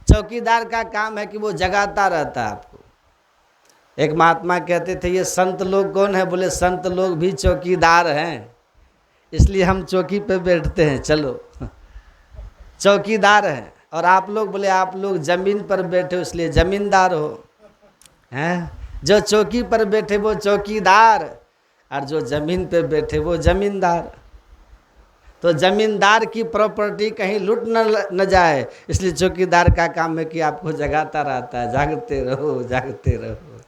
चौकीदार का काम है कि वो जगाता रहता है आपको। एक महात्मा कहते थे ये संत लोग कौन है? बोले संत लोग भी चौकीदार हैं, इसलिए हम चौकी पे बैठते हैं, चलो चौकीदार हैं। और आप लोग? बोले आप लोग जमीन पर बैठे हो इसलिए जमींदार हो, हैं। जो चौकी पर बैठे वो चौकीदार और जो जमीन पे बैठे वो जमींदार। तो जमींदार की प्रॉपर्टी कहीं लूट न जाए, इसलिए चौकीदार का काम है कि आपको जगाता रहता है, जागते रहो, जागते रहो।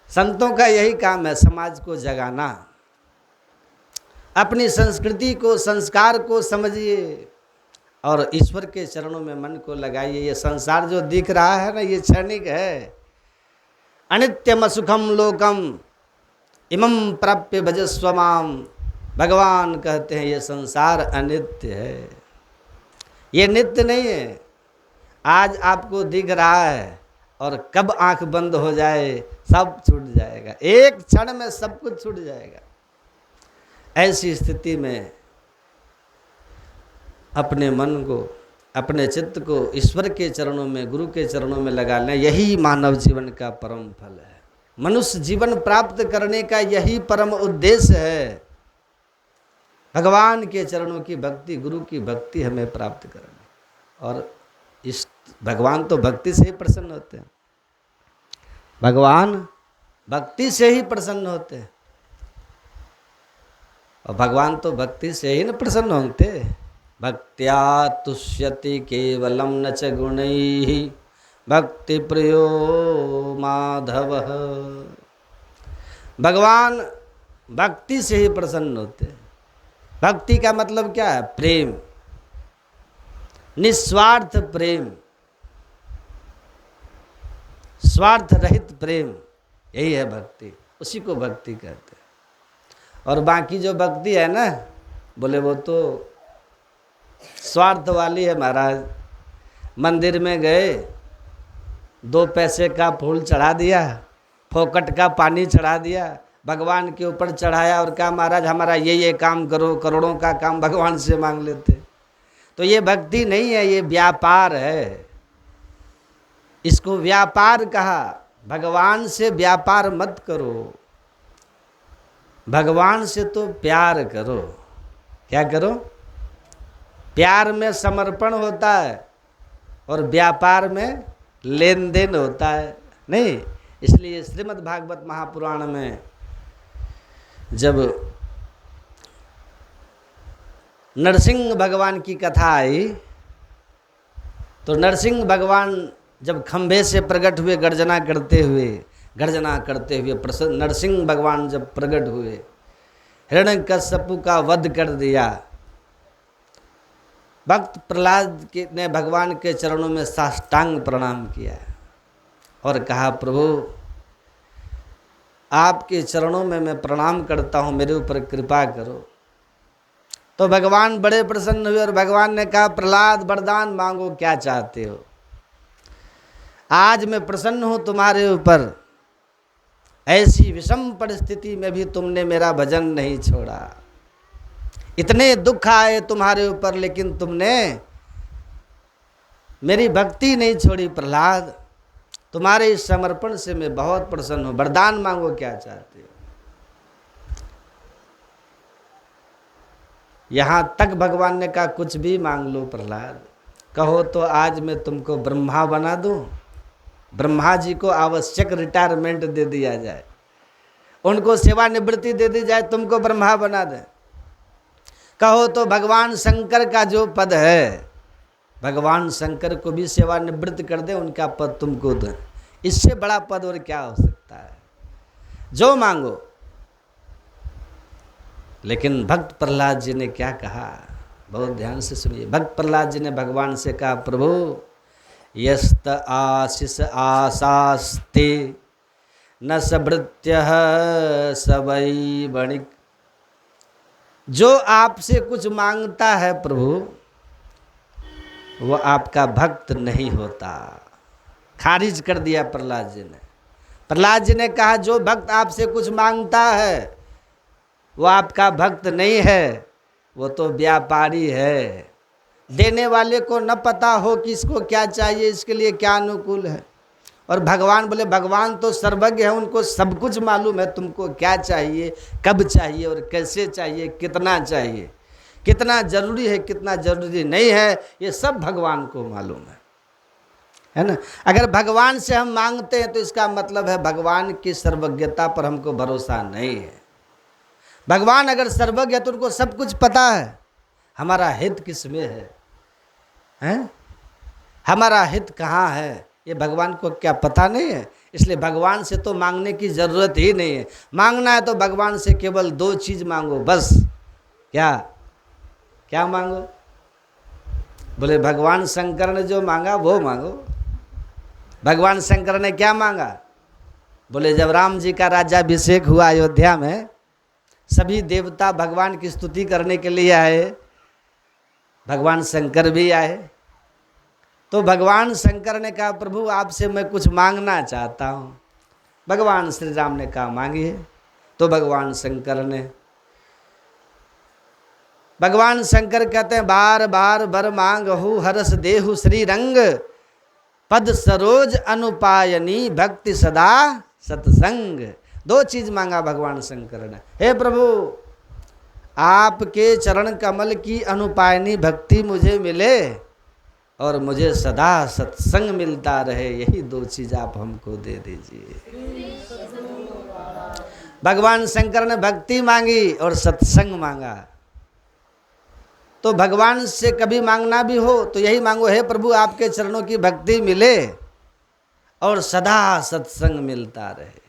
संतों का यही काम है, समाज को जगाना। अपनी संस्कृति को, संस्कार को समझिए और ईश्वर के चरणों में मन को लगाइए। ये संसार जो दिख रहा है ना, ये क्षणिक है। अनित्यम सुखम लोकम इमं प्राप्य भजस्व माम। भगवान कहते हैं ये संसार अनित्य है, ये नित्य नहीं है। आज आपको दिख रहा है और कब आंख बंद हो जाए सब छूट जाएगा, एक क्षण में सब कुछ छूट जाएगा। ऐसी स्थिति में अपने मन को, अपने चित्त को ईश्वर के चरणों में, गुरु के चरणों में लगा लें, यही मानव जीवन का परम फल है। मनुष्य जीवन प्राप्त करने का यही परम उद्देश्य है। भगवान के चरणों की भक्ति, गुरु की भक्ति हमें प्राप्त करनी। और इस भगवान तो भक्ति से ही प्रसन्न होते हैं, भगवान भक्ति से ही प्रसन्न होते हैं। और भगवान तो भक्ति से ही न प्रसन्न होते। भक्त्या तुष्यति केवलम न च गुणैः भक्ति प्रियो माधव। भगवान भक्ति से ही प्रसन्न होते हैं। भक्ति का मतलब क्या है? प्रेम, निस्वार्थ प्रेम, स्वार्थ रहित प्रेम, यही है भक्ति। उसी को भक्ति कहते हैं। और बाकी जो भक्ति है ना, बोले वो तो स्वार्थ वाली है महाराज। मंदिर में गए, 2 पैसे का फूल चढ़ा दिया, फोकट का पानी चढ़ा दिया, भगवान के ऊपर चढ़ाया और कहा महाराज हमारा ये काम करो, करोड़ों का काम भगवान से मांग लेते। तो ये भक्ति नहीं है, ये व्यापार है। इसको व्यापार कहा। भगवान से व्यापार मत करो, भगवान से तो प्यार करो। क्या करो? प्यार में समर्पण होता है और व्यापार में लेन देन होता है, नहीं। इसलिए श्रीमद् भागवत महापुराण में जब नरसिंह भगवान की कथा आई तो नरसिंह भगवान जब खंभे से प्रकट हुए गर्जना करते हुए प्रसन्न नरसिंह भगवान जब प्रकट हुए, हिरण्यकश्यप का वध कर दिया, भक्त प्रहलाद ने भगवान के चरणों में साष्टांग प्रणाम किया और कहा, प्रभु आपके चरणों में मैं प्रणाम करता हूँ, मेरे ऊपर कृपा करो। तो भगवान बड़े प्रसन्न हुए और भगवान ने कहा, प्रहलाद वरदान मांगो, क्या चाहते हो। आज मैं प्रसन्न हूँ तुम्हारे ऊपर, ऐसी विषम परिस्थिति में भी तुमने मेरा भजन नहीं छोड़ा। इतने दुख आए तुम्हारे ऊपर, लेकिन तुमने मेरी भक्ति नहीं छोड़ी। प्रहलाद, तुम्हारे इस समर्पण से मैं बहुत प्रसन्न हूं। वरदान मांगो, क्या चाहते हो। यहां तक भगवान ने कहा, कुछ भी मांग लो प्रहलाद, कहो तो आज मैं तुमको ब्रह्मा बना दूं। ब्रह्मा जी को आवश्यक रिटायरमेंट दे दिया जाए, उनको सेवानिवृत्ति दे दी जाए, तुमको ब्रह्मा बना दे। कहो तो भगवान शंकर का जो पद है, भगवान शंकर को भी सेवानिवृत्त कर दे, उनका पद तुमको दे। इससे बड़ा पद और क्या हो सकता है, जो मांगो। लेकिन भक्त प्रहलाद जी ने क्या कहा, बहुत ध्यान से सुनिए। भक्त प्रहलाद जी ने भगवान से कहा, प्रभु यस्त आशीष आशास्ते न सभृत्य सबई बणिक। जो आपसे कुछ मांगता है प्रभु, वो आपका भक्त नहीं होता। खारिज कर दिया प्रहलाद जी ने। प्रहलाद जी ने कहा, जो भक्त आपसे कुछ मांगता है वो आपका भक्त नहीं है, वो तो व्यापारी है। देने वाले को न पता हो कि इसको क्या चाहिए, इसके लिए क्या अनुकूल है। और भगवान बोले, भगवान तो सर्वज्ञ है, उनको सब कुछ मालूम है, तुमको क्या चाहिए, कब चाहिए और कैसे चाहिए, कितना चाहिए, कितना जरूरी है, कितना जरूरी नहीं है, ये सब भगवान को मालूम है ना। अगर भगवान से हम मांगते हैं तो इसका मतलब है भगवान की सर्वज्ञता पर हमको भरोसा नहीं है। भगवान अगर सर्वज्ञ है तो उनको सब कुछ पता है, हमारा हित किस में है? हमारा हित कहाँ है, ये भगवान को क्या पता नहीं है। इसलिए भगवान से तो मांगने की ज़रूरत ही नहीं है। मांगना है तो भगवान से केवल दो चीज़ मांगो बस। क्या क्या मांगो? बोले भगवान शंकर ने जो मांगा वो मांगो। भगवान शंकर ने क्या मांगा? बोले जब राम जी का राज्याभिषेक हुआ अयोध्या में, सभी देवता भगवान की स्तुति करने के लिए आए, भगवान शंकर भी आए। तो भगवान शंकर ने कहा, प्रभु आपसे मैं कुछ मांगना चाहता हूँ। भगवान श्री राम ने कहा, मांगिए। तो भगवान शंकर कहते हैं, बार बार बर मांगहु हरस देहु श्री रंग, पद सरोज अनुपायनी भक्ति सदा सत्संग। दो चीज मांगा भगवान शंकर ने। हे प्रभु, आपके चरण कमल की अनुपायनी भक्ति मुझे मिले और मुझे सदा सत्संग मिलता रहे, यही दो चीज आप हमको दे दीजिए। भगवान शंकर ने भक्ति मांगी और सत्संग मांगा। तो भगवान से कभी मांगना भी हो तो यही मांगो, हे प्रभु आपके चरणों की भक्ति मिले और सदा सत्संग मिलता रहे,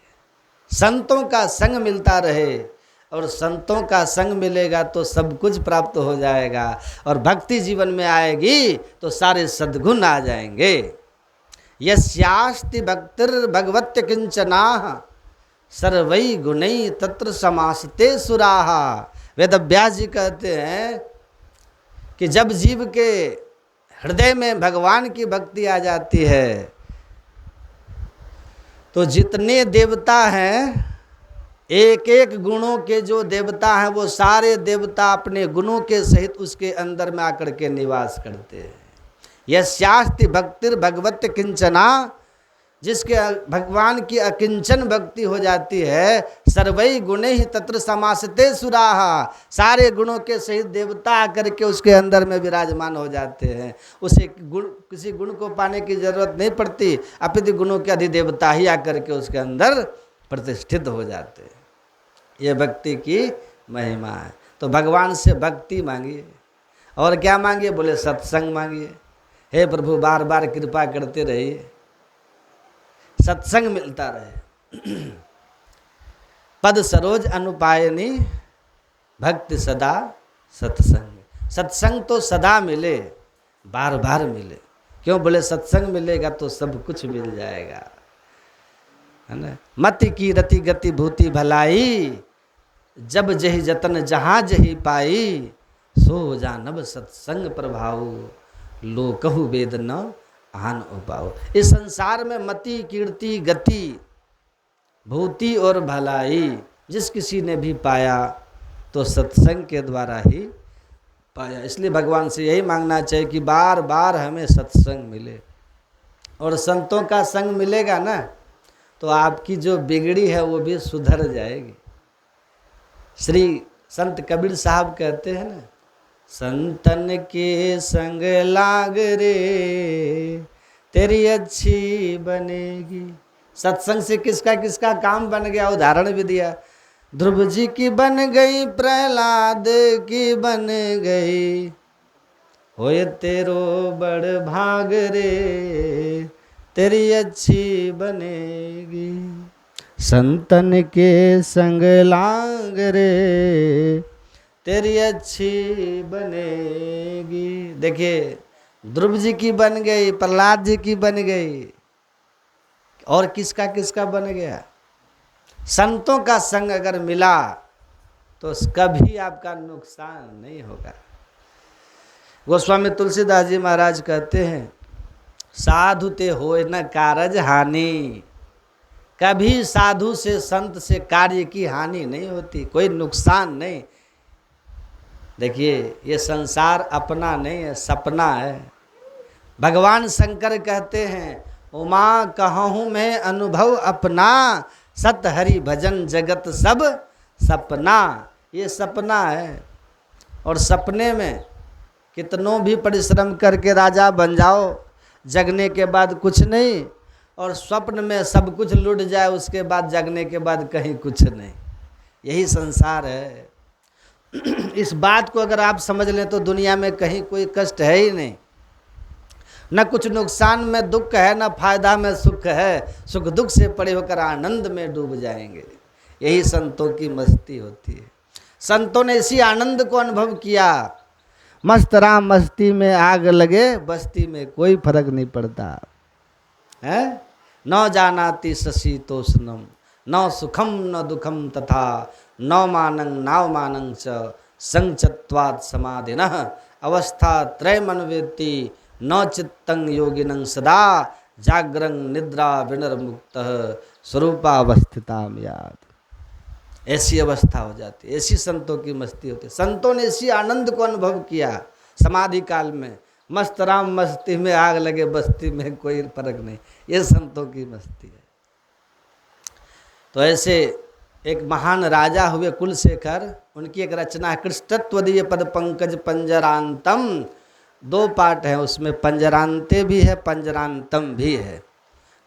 संतों का संग मिलता रहे। और संतों का संग मिलेगा तो सब कुछ प्राप्त हो जाएगा, और भक्ति जीवन में आएगी तो सारे सद्गुण आ जाएंगे। यस्यास्ति भक्तिर भगवत्य किंचनाः सर्वै गुणै तत्र समासते सुराः। वेद व्यास जी कहते हैं कि जब जीव के हृदय में भगवान की भक्ति आ जाती है तो जितने देवता हैं, एक एक गुणों के जो देवता हैं, वो सारे देवता अपने गुणों के सहित उसके अंदर में आकर के निवास करते हैं। यस्यास्ति भक्तिर भगवत्य किंचना, जिसके भगवान की अकिंचन भक्ति हो जाती है, सर्वै गुणे ही तत्र समासते सुराः, सारे गुणों के सहित देवता आकर के उसके अंदर में विराजमान हो जाते हैं। उसे किसी गुण को पाने की जरूरत नहीं पड़ती, अपितु गुणों के अधिदेवता ही आकर के उसके अंदर प्रतिष्ठित हो जाते हैं। ये भक्ति की महिमा है। तो भगवान से भक्ति मांगिए। और क्या मांगिए? बोले सत्संग मांगिए। हे प्रभु बार बार कृपा करते रहिए, सत्संग मिलता रहे। पद सरोज अनुपायनी भक्ति सदा सत्संग। सत्संग तो सदा मिले, बार बार मिले। क्यों? बोले सत्संग मिलेगा तो सब कुछ मिल जाएगा, है ना। मति की रति गति भूति भलाई, जब जही जतन जहाँ जही पाई, सो जानब सत्संग प्रभाव, लो कहु वेद न आन उपाओ। इस संसार में मति कीर्ति गति भूति और भलाई जिस किसी ने भी पाया तो सत्संग के द्वारा ही पाया। इसलिए भगवान से यही मांगना चाहिए कि बार बार हमें सत्संग मिले। और संतों का संग मिलेगा ना तो आपकी जो बिगड़ी है वो भी सुधर जाएगी। श्री संत कबीर साहब कहते हैं ना, संतन के संग लाग रे तेरी अच्छी बनेगी। सत्संग से किसका किसका काम बन गया, उदाहरण भी दिया। ध्रुव जी की बन गई, प्रहलाद की बन गई, होए तेरो बड़ भाग रे तेरी अच्छी बनेगी। संतन के संग लाग रे तेरी अच्छी बनेगी। देखिए ध्रुव जी की बन गई, प्रहलाद जी की बन गई, और किसका किसका बन गया। संतों का संग अगर मिला तो कभी आपका नुकसान नहीं होगा। गोस्वामी तुलसीदास जी महाराज कहते हैं, साधु ते होए न कारज हानि। कभी साधु से संत से कार्य की हानि नहीं होती, कोई नुकसान नहीं। देखिए ये संसार अपना नहीं है, सपना है। भगवान शंकर कहते हैं, उमा कहूँ मैं अनुभव अपना, सत हरि भजन जगत सब सपना। ये सपना है। और सपने में कितनों भी परिश्रम करके राजा बन जाओ, जगने के बाद कुछ नहीं। और स्वप्न में सब कुछ लुट जाए, उसके बाद जगने के बाद कहीं कुछ नहीं। यही संसार है। इस बात को अगर आप समझ लें तो दुनिया में कहीं कोई कष्ट है ही नहीं। न कुछ नुकसान में दुख है, न फायदा में सुख है। सुख दुख से परे होकर आनंद में डूब जाएंगे। यही संतों की मस्ती होती है। संतों ने इसी आनंद को अनुभव किया। मस्त राम मस्ती में आग लगे, बस्ती में कोई फर्क नहीं पड़ता है। न जानाति शशीतोष्णम, न सुखम न दुखम तथा, न मानं नावमानं च संचत्वात् समाधिनः, अवस्था त्रयमन्वेत्ति न चित्तं योगिनं सदा, जाग्रं निद्रा विनिर्मुक्तः स्वरूपावस्थिताम यात। ऐसी अवस्था हो जाती है, ऐसी संतों की मस्ती होती है। संतों ने इसी आनंद को अनुभव किया समाधि काल में। मस्त राम मस्ती में आग लगे, बस्ती में कोई फर्क नहीं। ये संतों की मस्ती है। तो ऐसे एक महान राजा हुए कुलशेखर, उनकी एक रचना है कृष्णत्वदीय पद पंकज पंजरांतम। 2 पार्ट हैं उसमें, पंजरांते भी है पंजरांतम भी है।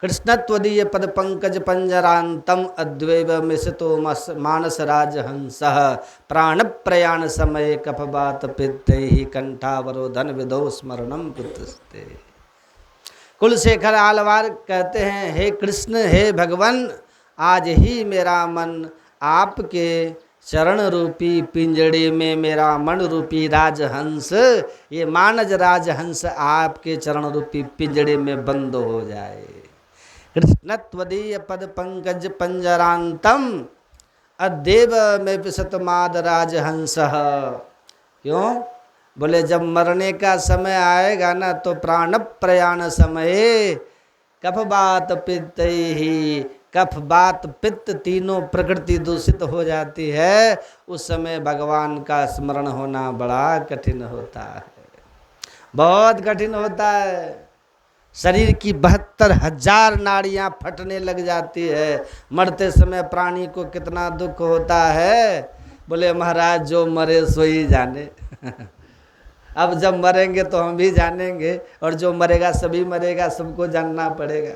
कृष्णत्वदीय पद पंकज पंजरांतम अद्वैव मिशतो मानस राजहंसः, प्राण प्रयाण समय कफबात पित्तैहि कंठावरोधन विदो स्मरणम पुत्रस्ते। कुलशेखर आलवार कहते हैं, हे कृष्ण हे भगवान, आज ही मेरा मन आपके चरण रूपी पिंजड़े में, मेरा मन रूपी राजहंस, ये मानज राजहंस आपके चरण रूपी पिंजड़े में बंद हो जाए। कृष्णत्वदीय पद पंकज पंजरांतम अद्देव में पिसत माद राजहंसः। क्यों? बोले जब मरने का समय आएगा ना तो प्राण प्रयाण समय कफ बात पित्त ही, कफ बात पित्त तीनों प्रकृति दूषित हो जाती है। उस समय भगवान का स्मरण होना बड़ा कठिन होता है, बहुत कठिन होता है। शरीर की 72,000 नाड़ियाँ फटने लग जाती है। मरते समय प्राणी को कितना दुख होता है। बोले महाराज जो मरे सो ही जाने। अब जब मरेंगे तो हम भी जानेंगे, और जो मरेगा सभी मरेगा, सबको जानना पड़ेगा।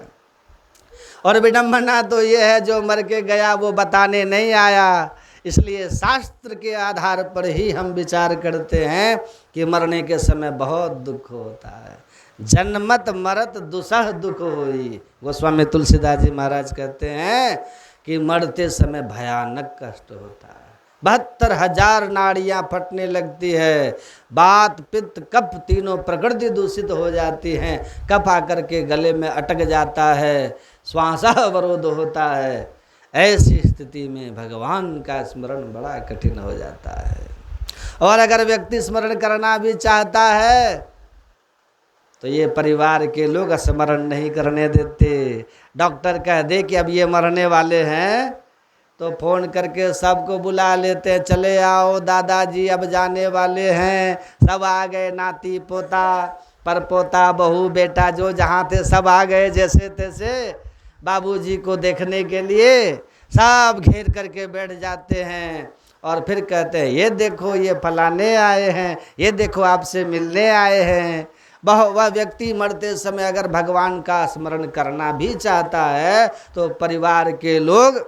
और विडम्बना तो ये है, जो मर के गया वो बताने नहीं आया। इसलिए शास्त्र के आधार पर ही हम विचार करते हैं कि मरने के समय बहुत दुख होता है। जन्मत मरत दुसह दुख होई। गोस्वामी तुलसीदास जी महाराज कहते हैं कि मरते समय भयानक कष्ट होता है। 72,000 नाड़ियाँ फटने लगती है, बात पित्त कफ तीनों प्रकृति दूषित हो जाती हैं, कफ आकर के गले में अटक जाता है, श्वास अवरोध होता है। ऐसी स्थिति में भगवान का स्मरण बड़ा कठिन हो जाता है। और अगर व्यक्ति स्मरण करना भी चाहता है तो ये परिवार के लोग स्मरण नहीं करने देते। डॉक्टर कह दे कि अब ये मरने वाले हैं तो फोन करके सबको बुला लेते हैं, चले आओ दादाजी अब जाने वाले हैं। सब आ गए, नाती पोता परपोता बहू बेटा जो जहाँ थे सब आ गए जैसे तैसे बाबूजी को देखने के लिए। सब घेर करके बैठ जाते हैं और फिर कहते हैं ये देखो ये फलाने आए हैं, ये देखो आपसे मिलने आए हैं। वह व्यक्ति मरते समय अगर भगवान का स्मरण करना भी चाहता है तो परिवार के लोग,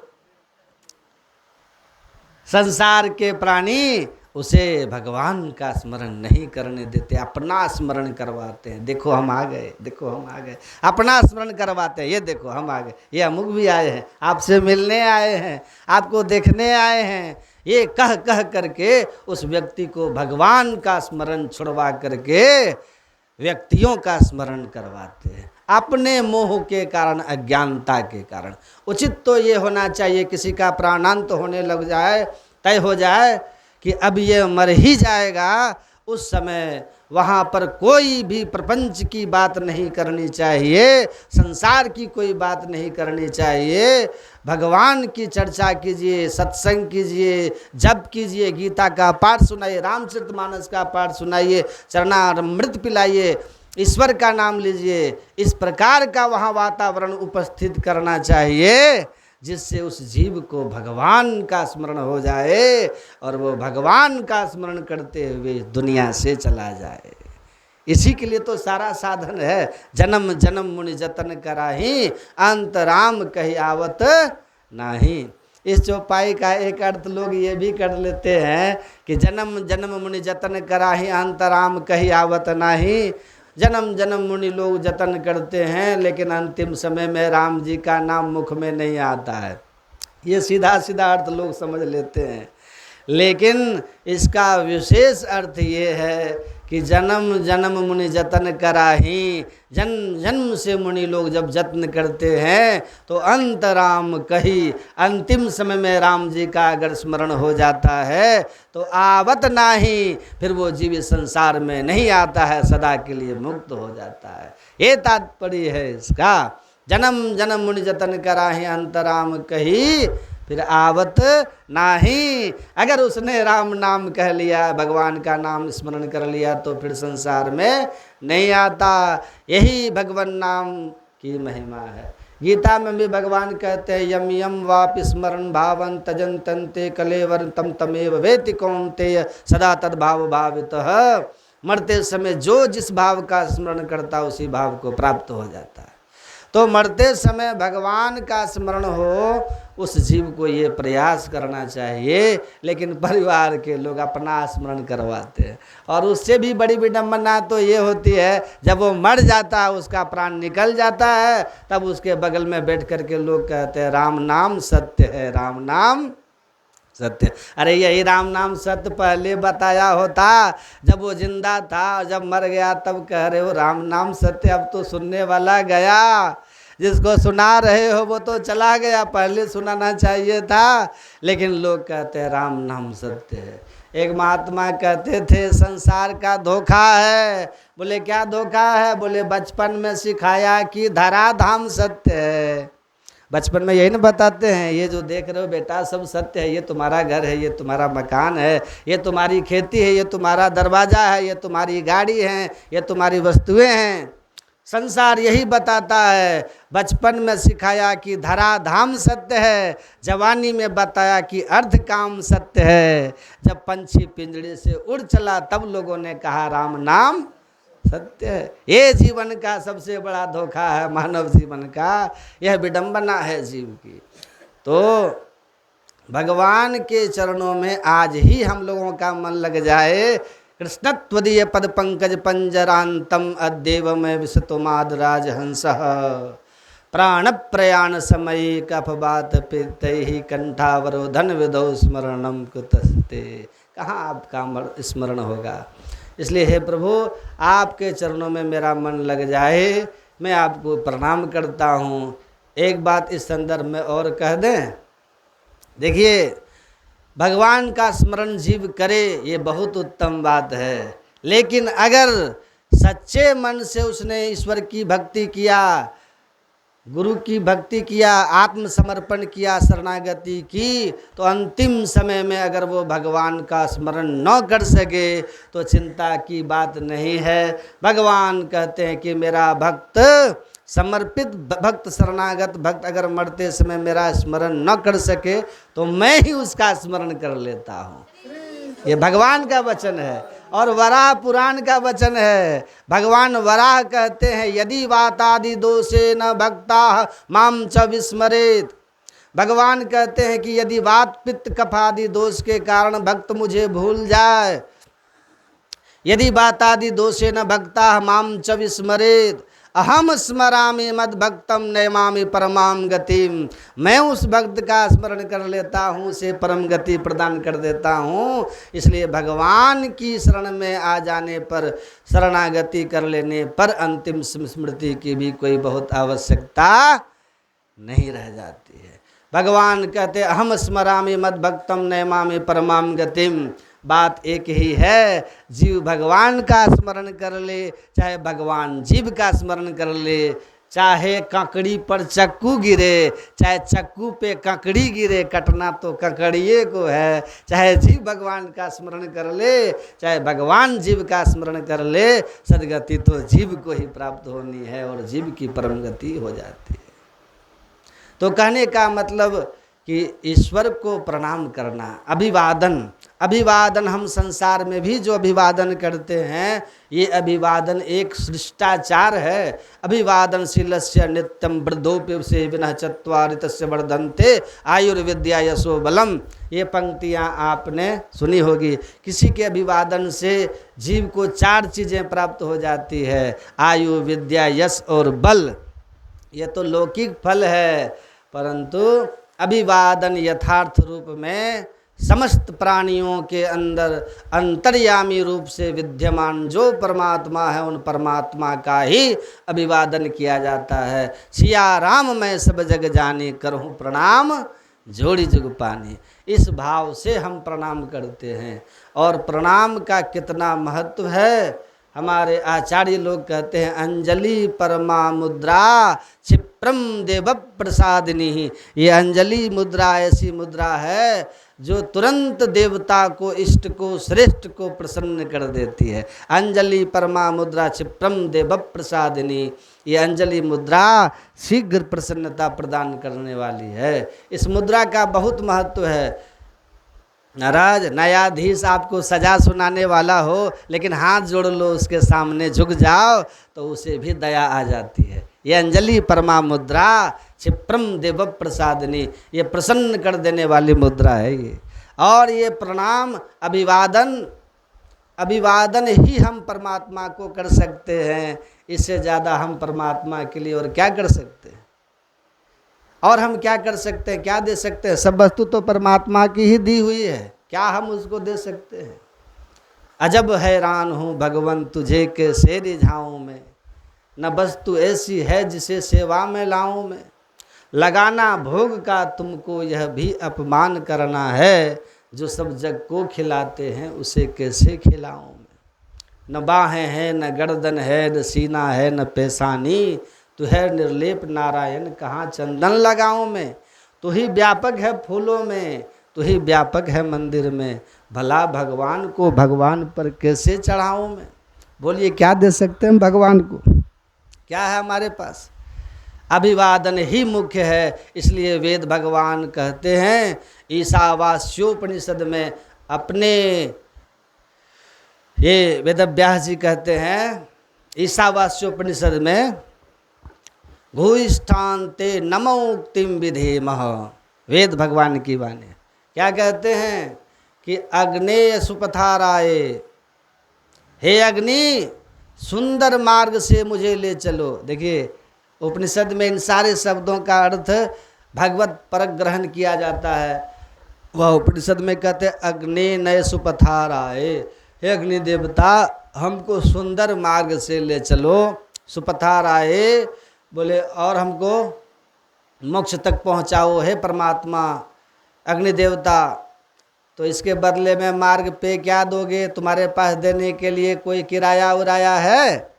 संसार के प्राणी उसे भगवान का स्मरण नहीं करने देते, अपना स्मरण करवाते हैं। देखो हम आ गए, देखो हम आ गए, अपना स्मरण करवाते हैं। ये देखो हम आ गए, ये अमुक भी आए हैं, आपसे मिलने आए हैं, आपको देखने आए हैं। ये कह कह करके उस व्यक्ति को भगवान का स्मरण छुड़वा करके व्यक्तियों का स्मरण करवाते हैं, अपने मोह के कारण, अज्ञानता के कारण। उचित तो ये होना चाहिए किसी का प्राणांत होने लग जाए, तय हो जाए कि अब ये मर ही जाएगा, उस समय वहाँ पर कोई भी प्रपंच की बात नहीं करनी चाहिए, संसार की कोई बात नहीं करनी चाहिए। भगवान की चर्चा कीजिए, सत्संग कीजिए, जप कीजिए, गीता का पाठ सुनाइए, रामचरितमानस का पाठ सुनाइए, चरणामृत पिलाइए, ईश्वर का नाम लीजिए। इस प्रकार का वहाँ वातावरण उपस्थित करना चाहिए जिससे उस जीव को भगवान का स्मरण हो जाए और वो भगवान का स्मरण करते हुए दुनिया से चला जाए। इसी के लिए तो सारा साधन है। जन्म जन्म मुनि जतन कराही, अंत राम कही आवत नाही। इस चौपाई का एक अर्थ लोग ये भी कर लेते हैं कि जन्म जन्म मुनि जतन कराही, अंत राम कही आवत नाही। जन्म जन्म मुनि लोग जतन करते हैं लेकिन अंतिम समय में राम जी का नाम मुख में नहीं आता है। ये सीधा सीधा अर्थ लोग समझ लेते हैं, लेकिन इसका विशेष अर्थ ये है कि जन्म जन्म मुनि जतन कराही। जन्म जन्म से मुनि लोग जब जत्न करते हैं तो अंत राम कही, अंतिम समय में राम जी का अगर स्मरण हो जाता है तो आवत नाही, फिर वो जीव संसार में नहीं आता है, सदा के लिए मुक्त हो जाता है। ये तात्पर्य है इसका। जन्म जन्म मुनि जतन कराही, अंत राम कही, फिर आवत नाही। अगर उसने राम नाम कह लिया, भगवान का नाम स्मरण कर लिया तो फिर संसार में नहीं आता। यही भगवान नाम की महिमा है। गीता में भी भगवान कहते हैं यम यम वाप स्मरण भावन तजन तंते कलेवर तम तमेव वेति कौन्तेय सदा तद्भाव भावितः। मरते समय जो जिस भाव का स्मरण करता उसी भाव को प्राप्त हो जाता है। तो मरते समय भगवान का स्मरण हो, उस जीव को ये प्रयास करना चाहिए। लेकिन परिवार के लोग अपना स्मरण करवाते हैं। और उससे भी बड़ी विडम्बना तो ये होती है जब वो मर जाता है, उसका प्राण निकल जाता है, तब उसके बगल में बैठ कर के लोग कहते हैं राम नाम सत्य है, राम नाम सत्य। अरे यही राम नाम सत्य पहले बताया होता, जब वो जिंदा था, जब मर गया तब कह रहे हो राम नाम सत्य। अब तो सुनने वाला गया, जिसको सुना रहे हो वो तो चला गया, पहले सुनाना चाहिए था। लेकिन लोग कहते हैं राम नाम सत्य है। एक महात्मा कहते थे संसार का धोखा है। बोले क्या धोखा है? बोले बचपन में सिखाया कि धराधाम सत्य है। बचपन में यही ना बताते हैं, ये जो देख रहे हो बेटा सब सत्य है, ये तुम्हारा घर है, ये तुम्हारा मकान है, ये तुम्हारी खेती है, ये तुम्हारा दरवाज़ा है, ये तुम्हारी गाड़ी है, ये तुम्हारी वस्तुएं हैं। संसार यही बताता है। बचपन में सिखाया कि धराधाम सत्य है, जवानी में बताया कि अर्ध काम सत्य है। जब पंछी पिंजड़े से उड़ चला तब लोगों ने कहा राम नाम सत्य है। ये जीवन का सबसे बड़ा धोखा है, मानव जीवन का यह विडंबना है जीव की। तो भगवान के चरणों में आज ही हम लोगों का मन लग जाए। कृष्णत्वदीय पद पंकज पंजरांतम अद्येव मैं विशतुमाद राजहंसः प्राण प्रयाण समय कफबात पितैहि कंठावरोधन विदौ स्मरणम कुतस्ते। कहाँ आपका स्मरण होगा। इसलिए हे प्रभु आपके चरणों में मेरा मन लग जाए, मैं आपको प्रणाम करता हूँ। एक बात इस संदर्भ में और कह दें, देखिए भगवान का स्मरण जीव करे ये बहुत उत्तम बात है, लेकिन अगर सच्चे मन से उसने ईश्वर की भक्ति किया, गुरु की भक्ति किया, आत्मसमर्पण किया, शरणागति की, तो अंतिम समय में अगर वो भगवान का स्मरण न कर सके तो चिंता की बात नहीं है। भगवान कहते हैं कि मेरा भक्त, समर्पित भक्त, शरणागत भक्त अगर मरते समय मेरा स्मरण न कर सके तो मैं ही उसका स्मरण कर लेता हूँ। ये भगवान का वचन है और वराह पुराण का वचन है। भगवान वराह कहते हैं यदि वातादि दोषे न भक्ता माम च विस्मरेत। भगवान कहते हैं कि यदि वात पित्त कफादि दोष के कारण भक्त मुझे भूल जाए, यदि वातादि दोषे न भक्ता माम च विस्मरेत अहम स्मरामि मद भक्तम नैमामि परमाम गतिम। मैं उस भक्त का स्मरण कर लेता हूँ, उसे परम गति प्रदान कर देता हूँ। इसलिए भगवान की शरण में आ जाने पर, शरणागति कर लेने पर अंतिम स्मृति की भी कोई बहुत आवश्यकता नहीं रह जाती है। भगवान कहते अहम स्मरामि मद भक्तम नैमामि परमाम गतिम। बात एक ही है, जीव भगवान का स्मरण कर ले, चाहे भगवान जीव का स्मरण कर ले, चाहे ककड़ी पर चक्कू गिरे, चाहे चक्कू पे ककड़ी गिरे, कटना तो ककड़िए को है। चाहे जीव भगवान का स्मरण कर ले, चाहे भगवान जीव का स्मरण कर ले, सदगति तो जीव को ही प्राप्त होनी है और जीव की परम गति हो जाती है। तो कहने का मतलब कि ईश्वर को प्रणाम करना, अभिवादन। अभिवादन हम संसार में भी जो अभिवादन करते हैं, ये अभिवादन एक शिष्टाचार है। अभिवादनशीलस्य नित्यम वृद्धोपि से विनः चत्वारि तस्य वर्धन्ते आयुर्विद्या यशो बलम। ये पंक्तियाँ आपने सुनी होगी। किसी के अभिवादन से जीव को 4 चीज़ें प्राप्त हो जाती है, आयु, विद्या, यश और बल। ये तो लौकिक फल है, परंतु अभिवादन यथार्थ रूप में समस्त प्राणियों के अंदर अंतर्यामी रूप से विद्यमान जो परमात्मा है, उन परमात्मा का ही अभिवादन किया जाता है। सिया राम मैं सब जग जाने, करहूँ प्रणाम जोड़ी जुग पानी। इस भाव से हम प्रणाम करते हैं। और प्रणाम का कितना महत्व है, हमारे आचार्य लोग कहते हैं अंजलि परमा मुद्रा क्षिप्रम देव प्रसादिनी। ये अंजलि मुद्रा ऐसी मुद्रा है जो तुरंत देवता को, इष्ट को, श्रेष्ठ को प्रसन्न कर देती है। अंजलि परमा मुद्रा क्षिप्रम देव प्रसादिनी। ये अंजलि मुद्रा शीघ्र प्रसन्नता प्रदान करने वाली है। इस मुद्रा का बहुत महत्व है। महाराज न्यायाधीश आपको सजा सुनाने वाला हो, लेकिन हाथ जोड़ लो उसके सामने, झुक जाओ, तो उसे भी दया आ जाती है। ये अंजलि परमा मुद्रा क्षिप्रम देव प्रसादिनी, ये प्रसन्न कर देने वाली मुद्रा है ये। और ये प्रणाम, अभिवादन ही हम परमात्मा को कर सकते हैं। इससे ज़्यादा हम परमात्मा के लिए और क्या कर सकते हैं? और हम क्या कर सकते हैं, क्या दे सकते हैं? सब वस्तु तो परमात्मा की ही दी हुई है, क्या हम उसको दे सकते हैं? अजब हैरान हूँ भगवन तुझे कैसे रिझाऊँ मैं, न वस्तु ऐसी है जिसे सेवा में लाऊं मैं। लगाना भोग का तुमको यह भी अपमान करना है, जो सब जग को खिलाते हैं उसे कैसे खिलाऊं मैं। न बाहें हैं, न गर्दन है, न सीना है, न पेशानी, तू है निर्लेप नारायण, कहाँ चंदन लगाऊं मैं। तू ही व्यापक है फूलों में, तू ही व्यापक है मंदिर में, भला भगवान को भगवान पर कैसे चढ़ाऊं मैं। बोलिए क्या दे सकते हैं भगवान को? क्या है हमारे पास? अभिवादन ही मुख्य है। इसलिए वेद भगवान कहते हैं, ईशावास्योपनिषद में अपने, ये वेदव्यास जी कहते हैं ईशावास्योपनिषद में, भूष्ठान्ते नमोक्तिम विधेमः। वेद भगवान की वाणी क्या कहते हैं कि अग्नेय सुपथाराय हे अग्नि सुंदर मार्ग से मुझे ले चलो। देखिए उपनिषद में इन सारे शब्दों का अर्थ भगवत परक ग्रहण किया जाता है। वह उपनिषद में कहते अग्नि नय सुपथाराय, हे अग्नि देवता हमको सुंदर मार्ग से ले चलो। सुपथाराय बोले और हमको मोक्ष तक पहुँचाओ हे परमात्मा। अग्नि देवता तो इसके बदले में मार्ग पे क्या दोगे? तुम्हारे पास देने के लिए कोई किराया उराया है?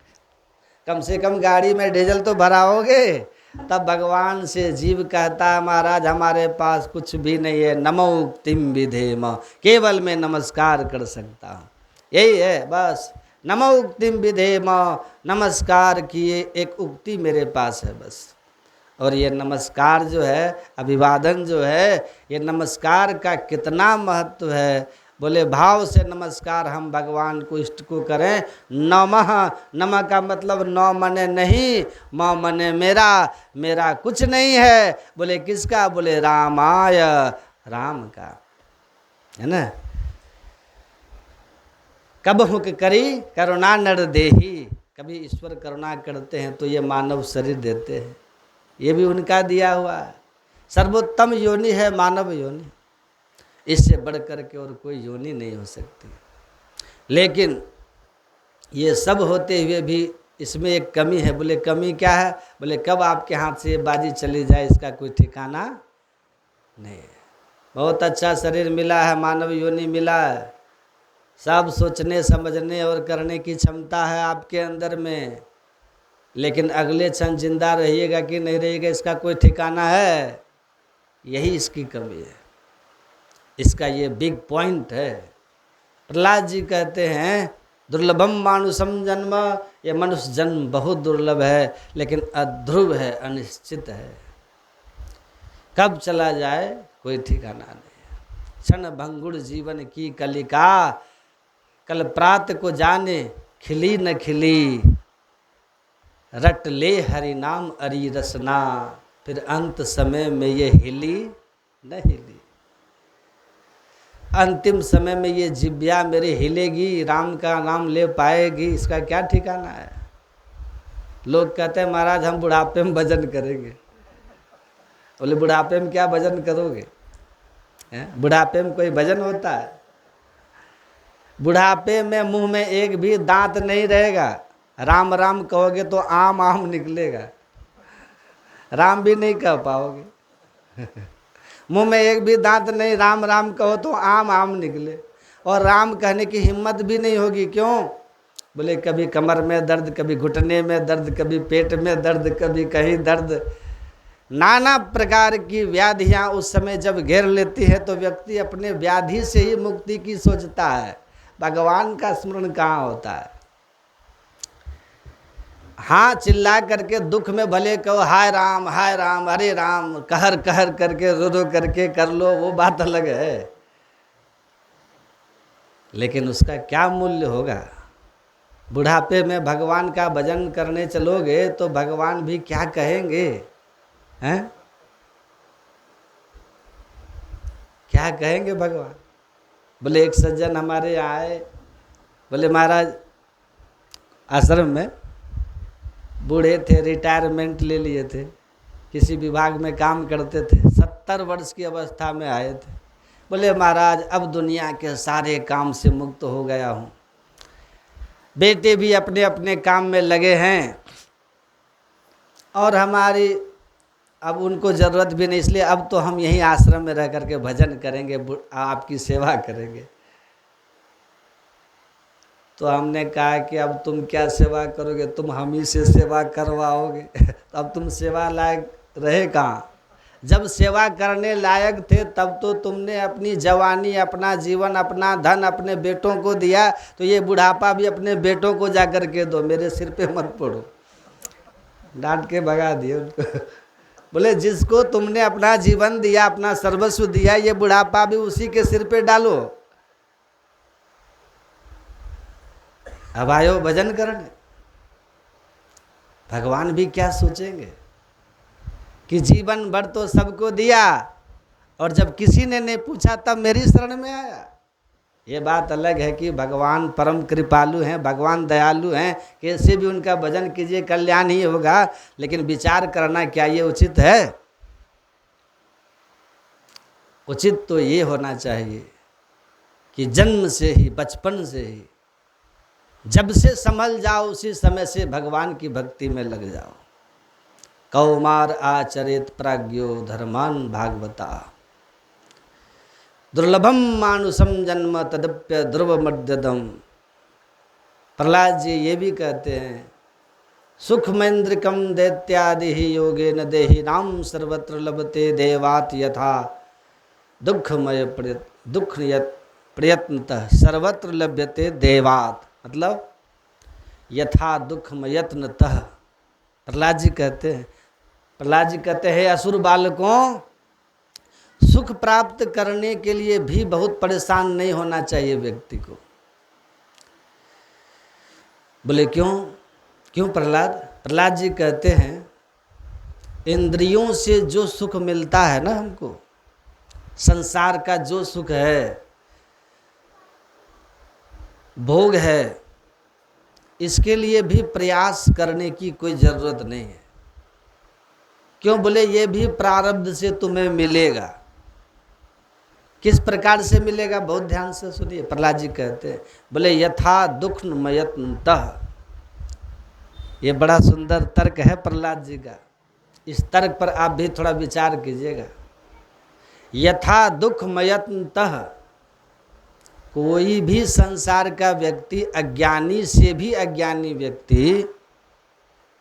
कम से कम गाड़ी में डीजल तो भराओगे। तब भगवान से जीव कहता है महाराज हमारे पास कुछ भी नहीं है, नमो उक्तिम विधेम, केवल मैं नमस्कार कर सकता हूँ, यही है बस। नमो उक्तिम विधेम, नमस्कार की एक उक्ति मेरे पास है बस। और ये नमस्कार जो है, अभिवादन जो है, ये नमस्कार का कितना महत्व है। बोले भाव से नमस्कार हम भगवान को इष्ट को करें। नमः, नमः का मतलब नौ मने नहीं, म मने मेरा, मेरा कुछ नहीं है। बोले किसका? बोले रामाय, राम का, है ना। कब हुक करी करुणा नर देही, कभी ईश्वर करुणा करते हैं तो ये मानव शरीर देते हैं, ये भी उनका दिया हुआ है। सर्वोत्तम योनि है मानव योनि, इससे बढ़ कर के और कोई योनि नहीं हो सकती। लेकिन ये सब होते हुए भी इसमें एक कमी है। बोले कमी क्या है? बोले कब आपके हाथ से ये बाजी चली जाए इसका कोई ठिकाना नहीं है। बहुत अच्छा शरीर मिला है, मानव योनि मिला है, सब सोचने समझने और करने की क्षमता है आपके अंदर में, लेकिन अगले क्षण जिंदा रहिएगा कि नहीं रहिएगा इसका कोई ठिकाना है। यही इसकी कमी है, इसका ये बिग पॉइंट है। प्रहलाद जी कहते हैं दुर्लभम मानुषम जन्म, ये मनुष्य जन्म बहुत दुर्लभ है, लेकिन अध्रुव है, अनिश्चित है, कब चला जाए कोई ठिकाना नहीं। क्षण भंगुर जीवन की कलिका, कल प्रात को जाने खिली न खिली, रट ले हरि नाम अरी रसना, फिर अंत समय में ये हिली न हिली। अंतिम समय में ये जिब्या मेरी हिलेगी, राम का नाम ले पाएगी, इसका क्या ठिकाना है। लोग कहते हैं महाराज हम बुढ़ापे में भजन करेंगे। बोले बुढ़ापे में क्या भजन करोगे? बुढ़ापे में कोई भजन होता है? बुढ़ापे में मुंह में एक भी दांत नहीं रहेगा। राम राम कहोगे तो आम आम निकलेगा, राम भी नहीं कह पाओगे। मुंह में एक भी दांत नहीं, राम राम कहो तो आम आम निकले, और राम कहने की हिम्मत भी नहीं होगी। क्यों? बोले कभी कमर में दर्द, कभी घुटने में दर्द, कभी पेट में दर्द, कभी कहीं दर्द, नाना प्रकार की व्याधियां उस समय जब घेर लेती है तो व्यक्ति अपने व्याधि से ही मुक्ति की सोचता है, भगवान का स्मरण कहाँ होता है। हाँ चिल्ला करके दुख में भले कहो हाय राम हरे राम, कहर कहर करके रो रो करके कर लो, वो बात अलग है, लेकिन उसका क्या मूल्य होगा। बुढ़ापे में भगवान का भजन करने चलोगे तो भगवान भी क्या कहेंगे, हैं? क्या कहेंगे भगवान? बोले एक सज्जन हमारे आए, बोले महाराज आश्रम में बूढ़े थे, रिटायरमेंट ले लिए थे, किसी विभाग में काम करते थे, 70 वर्ष की अवस्था में आए थे। बोले महाराज अब दुनिया के सारे काम से मुक्त हो गया हूँ, बेटे भी अपने अपने काम में लगे हैं और हमारी अब उनको ज़रूरत भी नहीं, इसलिए अब तो हम यहीं आश्रम में रह करके भजन करेंगे, आपकी सेवा करेंगे। तो हमने कहा कि अब तुम क्या सेवा करोगे, तुम हम ही से सेवा करवाओगे। तो अब तुम सेवा लायक रहे कहाँ? जब सेवा करने लायक थे तब तो तुमने अपनी जवानी, अपना जीवन, अपना धन अपने बेटों को दिया, तो ये बुढ़ापा भी अपने बेटों को जा कर के दो, मेरे सिर पे मत पड़ो। डांट के भगा दिए उनको। बोले जिसको तुमने अपना जीवन दिया, अपना सर्वस्व दिया, ये बुढ़ापा भी उसी के सिर पे डालो। अब आयो भजन करने, भगवान भी क्या सोचेंगे कि जीवन भर तो सबको दिया और जब किसी ने नहीं पूछा तब मेरी शरण में आया। ये बात अलग है कि भगवान परम कृपालु हैं, भगवान दयालु हैं, कैसे भी उनका भजन कीजिए कल्याण ही होगा, लेकिन विचार करना क्या ये उचित है? उचित तो ये होना चाहिए कि जन्म से ही, बचपन से ही, जब से संभल जाओ उसी समय से भगवान की भक्ति में लग जाओ। कौमार आचरित प्राज्ञो धर्मान भागवता, दुर्लभम मानुषम जन्म तदप्य ध्रुव मध्यदम। प्रहलाद जी ये भी कहते हैं, सुखमेन्द्रिकम दैत्यादि ही योगे न देहि नाम सर्वत्र लभते देवात यथा दुखमय प्रयत्नतः सर्वत्र लभ्यते देवात। मतलब यथा दुखमयत्नतः। प्रहलाद जी कहते हैं असुर बालकों, सुख प्राप्त करने के लिए भी बहुत परेशान नहीं होना चाहिए व्यक्ति को। बोले क्यों प्रहलाद जी कहते हैं, इंद्रियों से जो सुख मिलता है ना हमको, संसार का जो सुख है, भोग है, इसके लिए भी प्रयास करने की कोई जरूरत नहीं है। क्यों? बोले ये भी प्रारब्ध से तुम्हें मिलेगा। किस प्रकार से मिलेगा? बहुत ध्यान से सुनिए। प्रहलाद जी कहते हैं, बोले यथा दुःखमयत्नतः। ये बड़ा सुंदर तर्क है प्रहलाद जी का। इस तर्क पर आप भी थोड़ा विचार कीजिएगा। यथा दुःखमयत्नतः, कोई भी संसार का व्यक्ति, अज्ञानी से भी अज्ञानी व्यक्ति,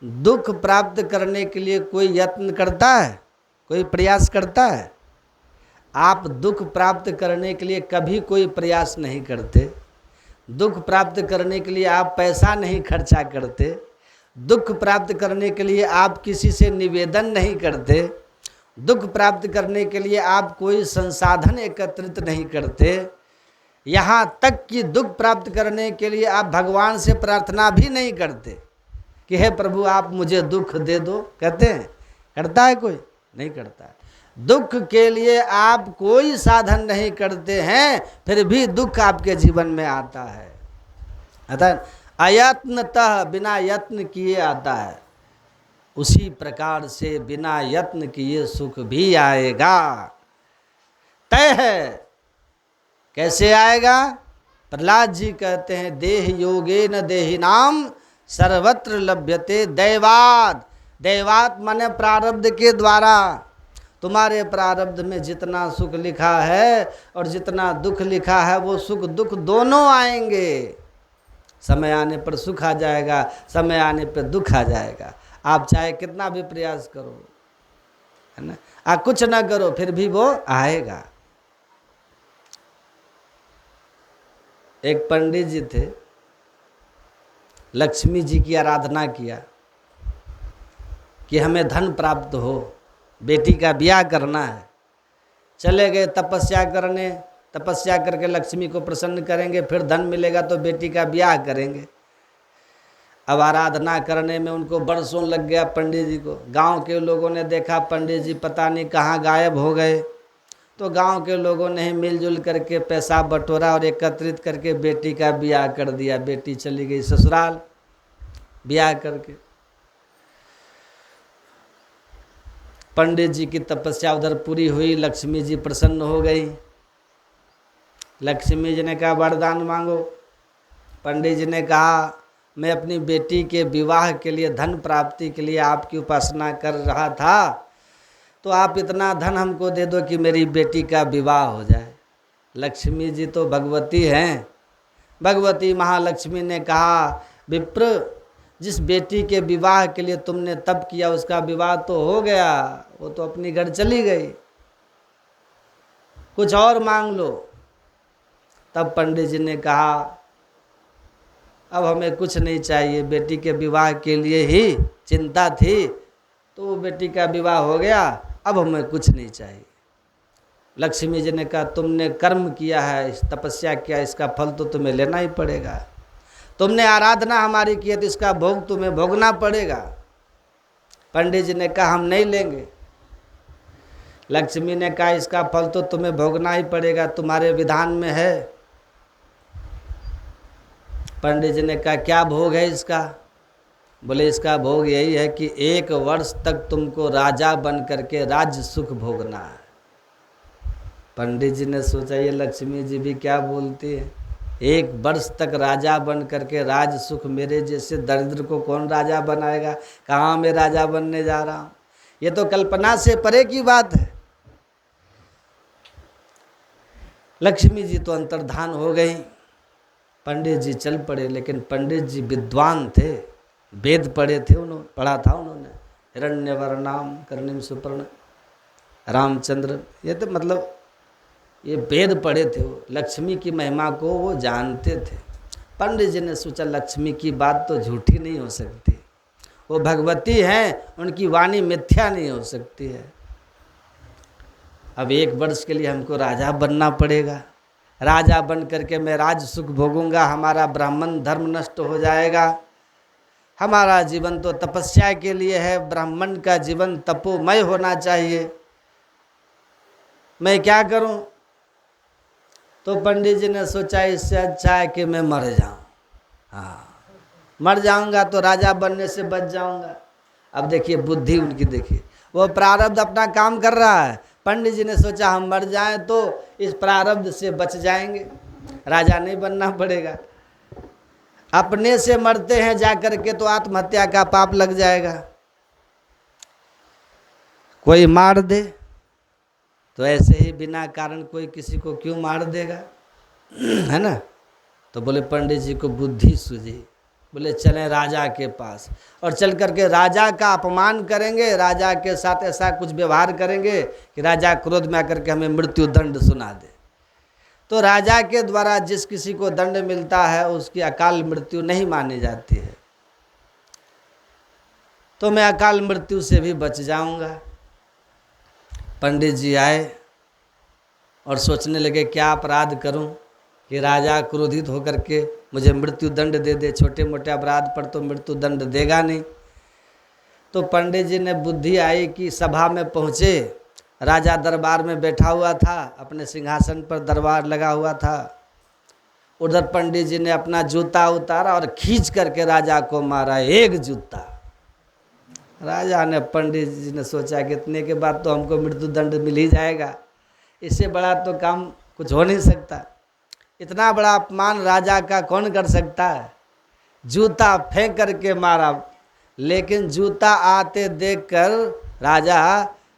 दुख प्राप्त करने के लिए कोई यत्न करता है, कोई प्रयास करता है? आप दुख प्राप्त करने के लिए कभी कोई प्रयास नहीं करते। दुख प्राप्त करने के लिए आप पैसा नहीं खर्चा करते। दुख प्राप्त करने के लिए आप किसी से निवेदन नहीं करते। दुख प्राप्त करने के लिए आप कोई संसाधन एकत्रित नहीं करते। यहाँ तक कि दुख प्राप्त करने के लिए आप भगवान से प्रार्थना भी नहीं करते कि हे प्रभु आप मुझे दुख दे दो। कहते हैं? करता है कोई? नहीं करता है। दुख के लिए आप कोई साधन नहीं करते हैं, फिर भी दुख आपके जीवन में आता है। अतः अयत्नतः, बिना यत्न किए आता है। उसी प्रकार से बिना यत्न किए सुख भी आएगा, तय है। कैसे आएगा? प्रहलाद जी कहते हैं, देह योगे न देहि नाम सर्वत्र लभ्यते दैवात। दैवात माने प्रारब्ध के द्वारा। तुम्हारे प्रारब्ध में जितना सुख लिखा है और जितना दुख लिखा है, वो सुख दुख दोनों आएंगे। समय आने पर सुख आ जाएगा, समय आने पर दुख आ जाएगा। आप चाहे कितना भी प्रयास करो, है ना, आप कुछ ना करो, फिर भी वो आएगा। एक पंडित जी थे, लक्ष्मी जी की आराधना किया कि हमें धन प्राप्त हो, बेटी का ब्याह करना है। चले गए तपस्या करने, तपस्या करके लक्ष्मी को प्रसन्न करेंगे, फिर धन मिलेगा तो बेटी का ब्याह करेंगे। अब आराधना करने में उनको बरसों लग गया पंडित जी को। गांव के लोगों ने देखा पंडित जी पता नहीं कहाँ गायब हो गए, तो गांव के लोगों ने ही मिलजुल करके पैसा बटोरा और एकत्रित करके बेटी का ब्याह कर दिया। बेटी चली गई ससुराल ब्याह करके। पंडित जी की तपस्या उधर पूरी हुई, लक्ष्मी जी प्रसन्न हो गई। लक्ष्मी जी ने कहा वरदान मांगो। पंडित जी ने कहा मैं अपनी बेटी के विवाह के लिए, धन प्राप्ति के लिए आपकी उपासना कर रहा था, तो आप इतना धन हमको दे दो कि मेरी बेटी का विवाह हो जाए। लक्ष्मी जी तो भगवती हैं। भगवती महालक्ष्मी ने कहा विप्र, जिस बेटी के विवाह के लिए तुमने तप किया उसका विवाह तो हो गया, वो तो अपनी घर चली गई, कुछ और मांग लो। तब पंडित जी ने कहा अब हमें कुछ नहीं चाहिए, बेटी के विवाह के लिए ही चिंता थी, तो वो बेटी का विवाह हो गया, अब हमें कुछ नहीं चाहिए। लक्ष्मी जी ने कहा तुमने कर्म किया है, तपस्या किया, इसका फल तो तुम्हें लेना ही पड़ेगा। तुमने आराधना हमारी की है तो इसका भोग तुम्हें भोगना पड़ेगा। पंडित जी ने कहा हम नहीं लेंगे। लक्ष्मी ने कहा इसका फल तो तुम्हें भोगना ही पड़ेगा, तुम्हारे विधान में है। पंडित जी ने कहा क्या भोग है इसका? बोले इसका भोग यही है कि 1 वर्ष तक तुमको राजा बन करके राज्य सुख भोगना है। पंडित जी ने सोचा ये लक्ष्मी जी भी क्या बोलती है, 1 वर्ष तक राजा बन करके राज सुख, मेरे जैसे दरिद्र को कौन राजा बनाएगा, कहाँ मैं राजा बनने जा रहा हूँ, ये तो कल्पना से परे की बात है। लक्ष्मी जी तो अंतर्धान हो गई, पंडित जी चल पड़े। लेकिन पंडित जी विद्वान थे, वेद पढ़े थे, उन्होंने पढ़ा था उन्होंने, हिरण्यवर्णाम कर्णिम सुपर्ण रामचंद्र, ये तो मतलब ये वेद पढ़े थे, वो लक्ष्मी की महिमा को वो जानते थे। पंडित जी ने सोचा लक्ष्मी की बात तो झूठी नहीं हो सकती, वो भगवती हैं, उनकी वाणी मिथ्या नहीं हो सकती है। अब 1 वर्ष के लिए हमको राजा बनना पड़ेगा, राजा बन करके मैं राज सुख भोगूंगा, हमारा ब्राह्मण धर्म नष्ट हो जाएगा। हमारा जीवन तो तपस्या के लिए है, ब्राह्मण का जीवन तपोमय होना चाहिए, मैं क्या करूं? तो पंडित जी ने सोचा इससे अच्छा है कि मैं मर जाऊं। हाँ, मर जाऊंगा तो राजा बनने से बच जाऊंगा। अब देखिए बुद्धि उनकी, देखिए वो प्रारब्ध अपना काम कर रहा है। पंडित जी ने सोचा हम मर जाएं तो इस प्रारब्ध से बच जाएंगे, राजा नहीं बनना पड़ेगा। अपने से मरते हैं जा करके तो आत्महत्या का पाप लग जाएगा, कोई मार दे तो ऐसे ही बिना कारण कोई किसी को क्यों मार देगा, है ना। तो बोले पंडित जी को बुद्धि सूझी, बोले चलें राजा के पास और चल करके राजा का अपमान करेंगे, राजा के साथ ऐसा कुछ व्यवहार करेंगे कि राजा क्रोध में आकर के हमें मृत्यु दंड सुना दे। तो राजा के द्वारा जिस किसी को दंड मिलता है उसकी अकाल मृत्यु नहीं मानी जाती है, तो मैं अकाल मृत्यु से भी बच जाऊंगा। पंडित जी आए और सोचने लगे क्या अपराध करूं कि राजा क्रोधित होकर के मुझे मृत्यु दंड दे दे, छोटे मोटे अपराध पर तो मृत्यु दंड देगा नहीं। तो पंडित जी ने बुद्धि आई कि सभा में पहुँचे, राजा दरबार में बैठा हुआ था, अपने सिंहासन पर दरबार लगा हुआ था। उधर पंडित जी ने अपना जूता उतारा और खींच करके राजा को मारा, 1 जूता। राजा ने, पंडित जी ने सोचा कि इतने के बाद तो हमको मृत्यु दंड मिल ही जाएगा, इससे बड़ा तो काम कुछ हो नहीं सकता, इतना बड़ा अपमान राजा का कौन कर सकता है। जूता फेंक करके मारा, लेकिन जूता आते देखकर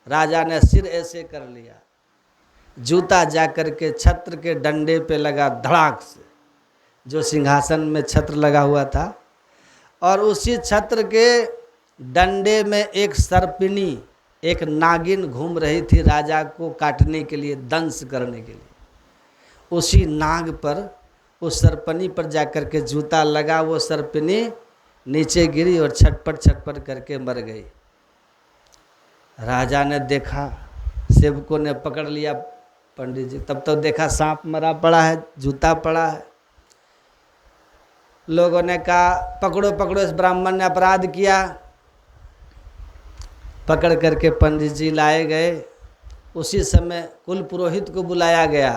राजा ने सिर ऐसे कर लिया, जूता जाकर के छत्र के डंडे पे लगा धड़ाक से, जो सिंहासन में छत्र लगा हुआ था, और उसी छत्र के डंडे में एक सर्पिनी, एक नागिन घूम रही थी राजा को काटने के लिए, दंश करने के लिए। उसी नाग पर, उस सर्पनी पर जाकर के जूता लगा, वो सर्पिनी नीचे गिरी और छटपट छटपट करके मर गई। राजा ने देखा, सेवकों ने पकड़ लिया पंडित जी, तब तो देखा सांप मरा पड़ा है, जूता पड़ा है। लोगों ने कहा पकड़ो पकड़ो, इस ब्राह्मण ने अपराध किया। पकड़ करके पंडित जी लाए गए। उसी समय कुल पुरोहित को बुलाया गया।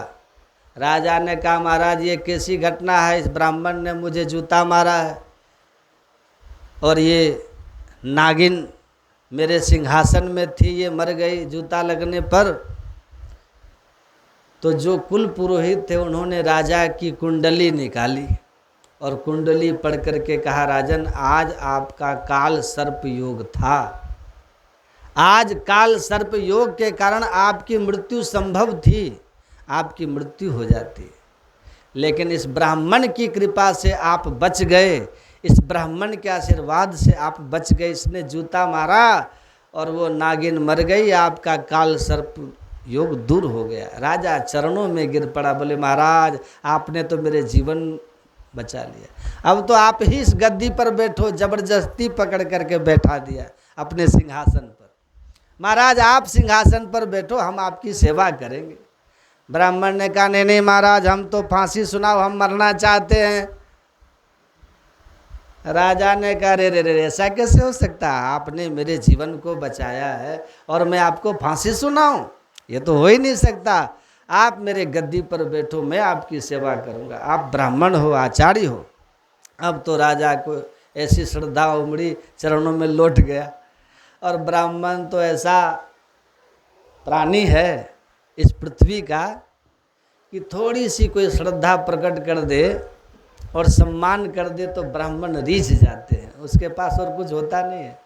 राजा ने कहा महाराज ये कैसी घटना है, इस ब्राह्मण ने मुझे जूता मारा है और ये नागिन मेरे सिंहासन में थी, ये मर गई जूता लगने पर। तो जो कुल पुरोहित थे उन्होंने राजा की कुंडली निकाली और कुंडली पढ़ करके कहा राजन आज आपका काल सर्प योग था, आज काल सर्प योग के कारण आपकी मृत्यु संभव थी, आपकी मृत्यु हो जाती, लेकिन इस ब्राह्मण की कृपा से आप बच गए, इस ब्राह्मण के आशीर्वाद से आप बच गए। इसने जूता मारा और वो नागिन मर गई, आपका काल सर्प योग दूर हो गया। राजा चरणों में गिर पड़ा, बोले महाराज आपने तो मेरे जीवन बचा लिया, अब तो आप ही इस गद्दी पर बैठो। जबरदस्ती पकड़ करके बैठा दिया अपने सिंहासन पर। महाराज आप सिंहासन पर बैठो, हम आपकी सेवा करेंगे। ब्राह्मण ने कहा नहीं नहीं महाराज हम तो फांसी सुनाओ, हम मरना चाहते हैं। राजा ने कहा रे रे रे ऐसा कैसे हो सकता है, आपने मेरे जीवन को बचाया है और मैं आपको फांसी सुनाऊं, ये तो हो ही नहीं सकता। आप मेरे गद्दी पर बैठो, मैं आपकी सेवा करूंगा। आप ब्राह्मण हो, आचार्य हो, अब तो राजा को ऐसी श्रद्धा उमड़ी, चरणों में लौट गया। और ब्राह्मण तो ऐसा प्राणी है इस पृथ्वी का कि थोड़ी सी कोई श्रद्धा प्रकट कर दे और सम्मान कर दे तो ब्राह्मण रीझ जाते हैं, उसके पास और कुछ होता नहीं है।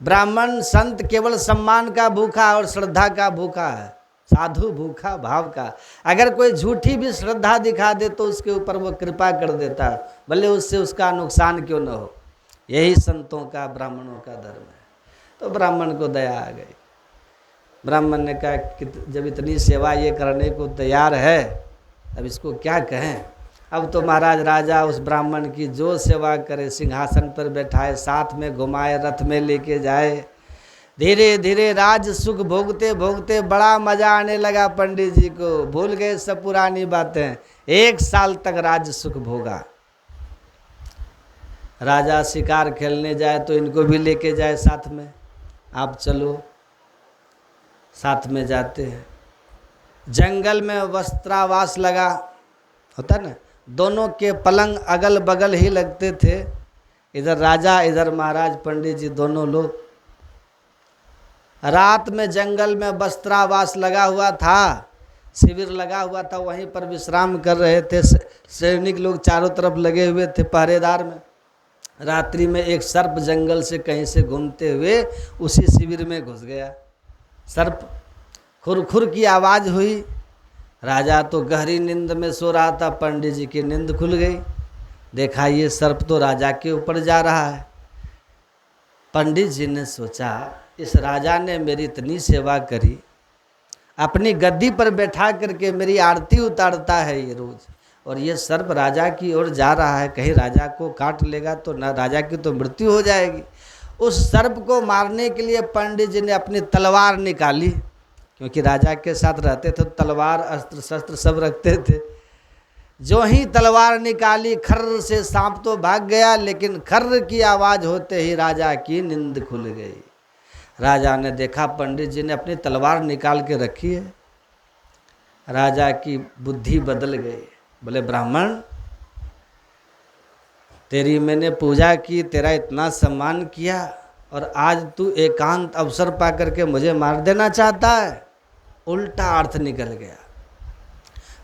ब्राह्मण संत केवल सम्मान का भूखा और श्रद्धा का भूखा है, साधु भूखा भाव का। अगर कोई झूठी भी श्रद्धा दिखा दे तो उसके ऊपर वो कृपा कर देता है, भले उससे उसका नुकसान क्यों न हो। यही संतों का, ब्राह्मणों का धर्म है। तो ब्राह्मण को दया आ गई। ब्राह्मण ने कहा कि जब इतनी सेवा ये करने को तैयार है, अब इसको क्या कहें। अब तो महाराज राजा उस ब्राह्मण की जो सेवा करे, सिंहासन पर बैठाए, साथ में घुमाए, रथ में लेके जाए। धीरे धीरे राज सुख भोगते भोगते बड़ा मजा आने लगा पंडित जी को। भूल गए सब पुरानी बातें। 1 साल तक राज सुख भोगा। राजा शिकार खेलने जाए तो इनको भी लेके जाए साथ में, आप चलो। साथ में जाते हैं। जंगल में वस्त्रावास लगा होता ना, दोनों के पलंग अगल बगल ही लगते थे। इधर राजा इधर महाराज पंडित जी दोनों लोग। रात में जंगल में वस्त्रावास लगा हुआ था, शिविर लगा हुआ था, वहीं पर विश्राम कर रहे थे। सैनिक लोग चारों तरफ लगे हुए थे पहरेदार में। रात्रि में एक सर्प जंगल से कहीं से घूमते हुए उसी शिविर में घुस गया। सर्प खुरखुर की आवाज़ हुई। राजा तो गहरी नींद में सो रहा था, पंडित जी की नींद खुल गई। देखा ये सर्प तो राजा के ऊपर जा रहा है। पंडित जी ने सोचा इस राजा ने मेरी इतनी सेवा करी, अपनी गद्दी पर बैठा करके मेरी आरती उतारता है ये रोज़, और ये सर्प राजा की ओर जा रहा है, कहीं राजा को काट लेगा तो न राजा की तो मृत्यु हो जाएगी। उस सर्प को मारने के लिए पंडित जी ने अपनी तलवार निकाली, क्योंकि राजा के साथ रहते थे, तलवार अस्त्र शस्त्र सब रखते थे। जो ही तलवार निकाली, खर्र से सांप तो भाग गया, लेकिन खर्र की आवाज़ होते ही राजा की नींद खुल गई। राजा ने देखा पंडित जी ने अपनी तलवार निकाल के रखी है। राजा की बुद्धि बदल गई। बोले ब्राह्मण, तेरी मैंने पूजा की, तेरा इतना सम्मान किया, और आज तू एकांत अवसर पा करके मुझे मार देना चाहता है। उल्टा अर्थ निकल गया।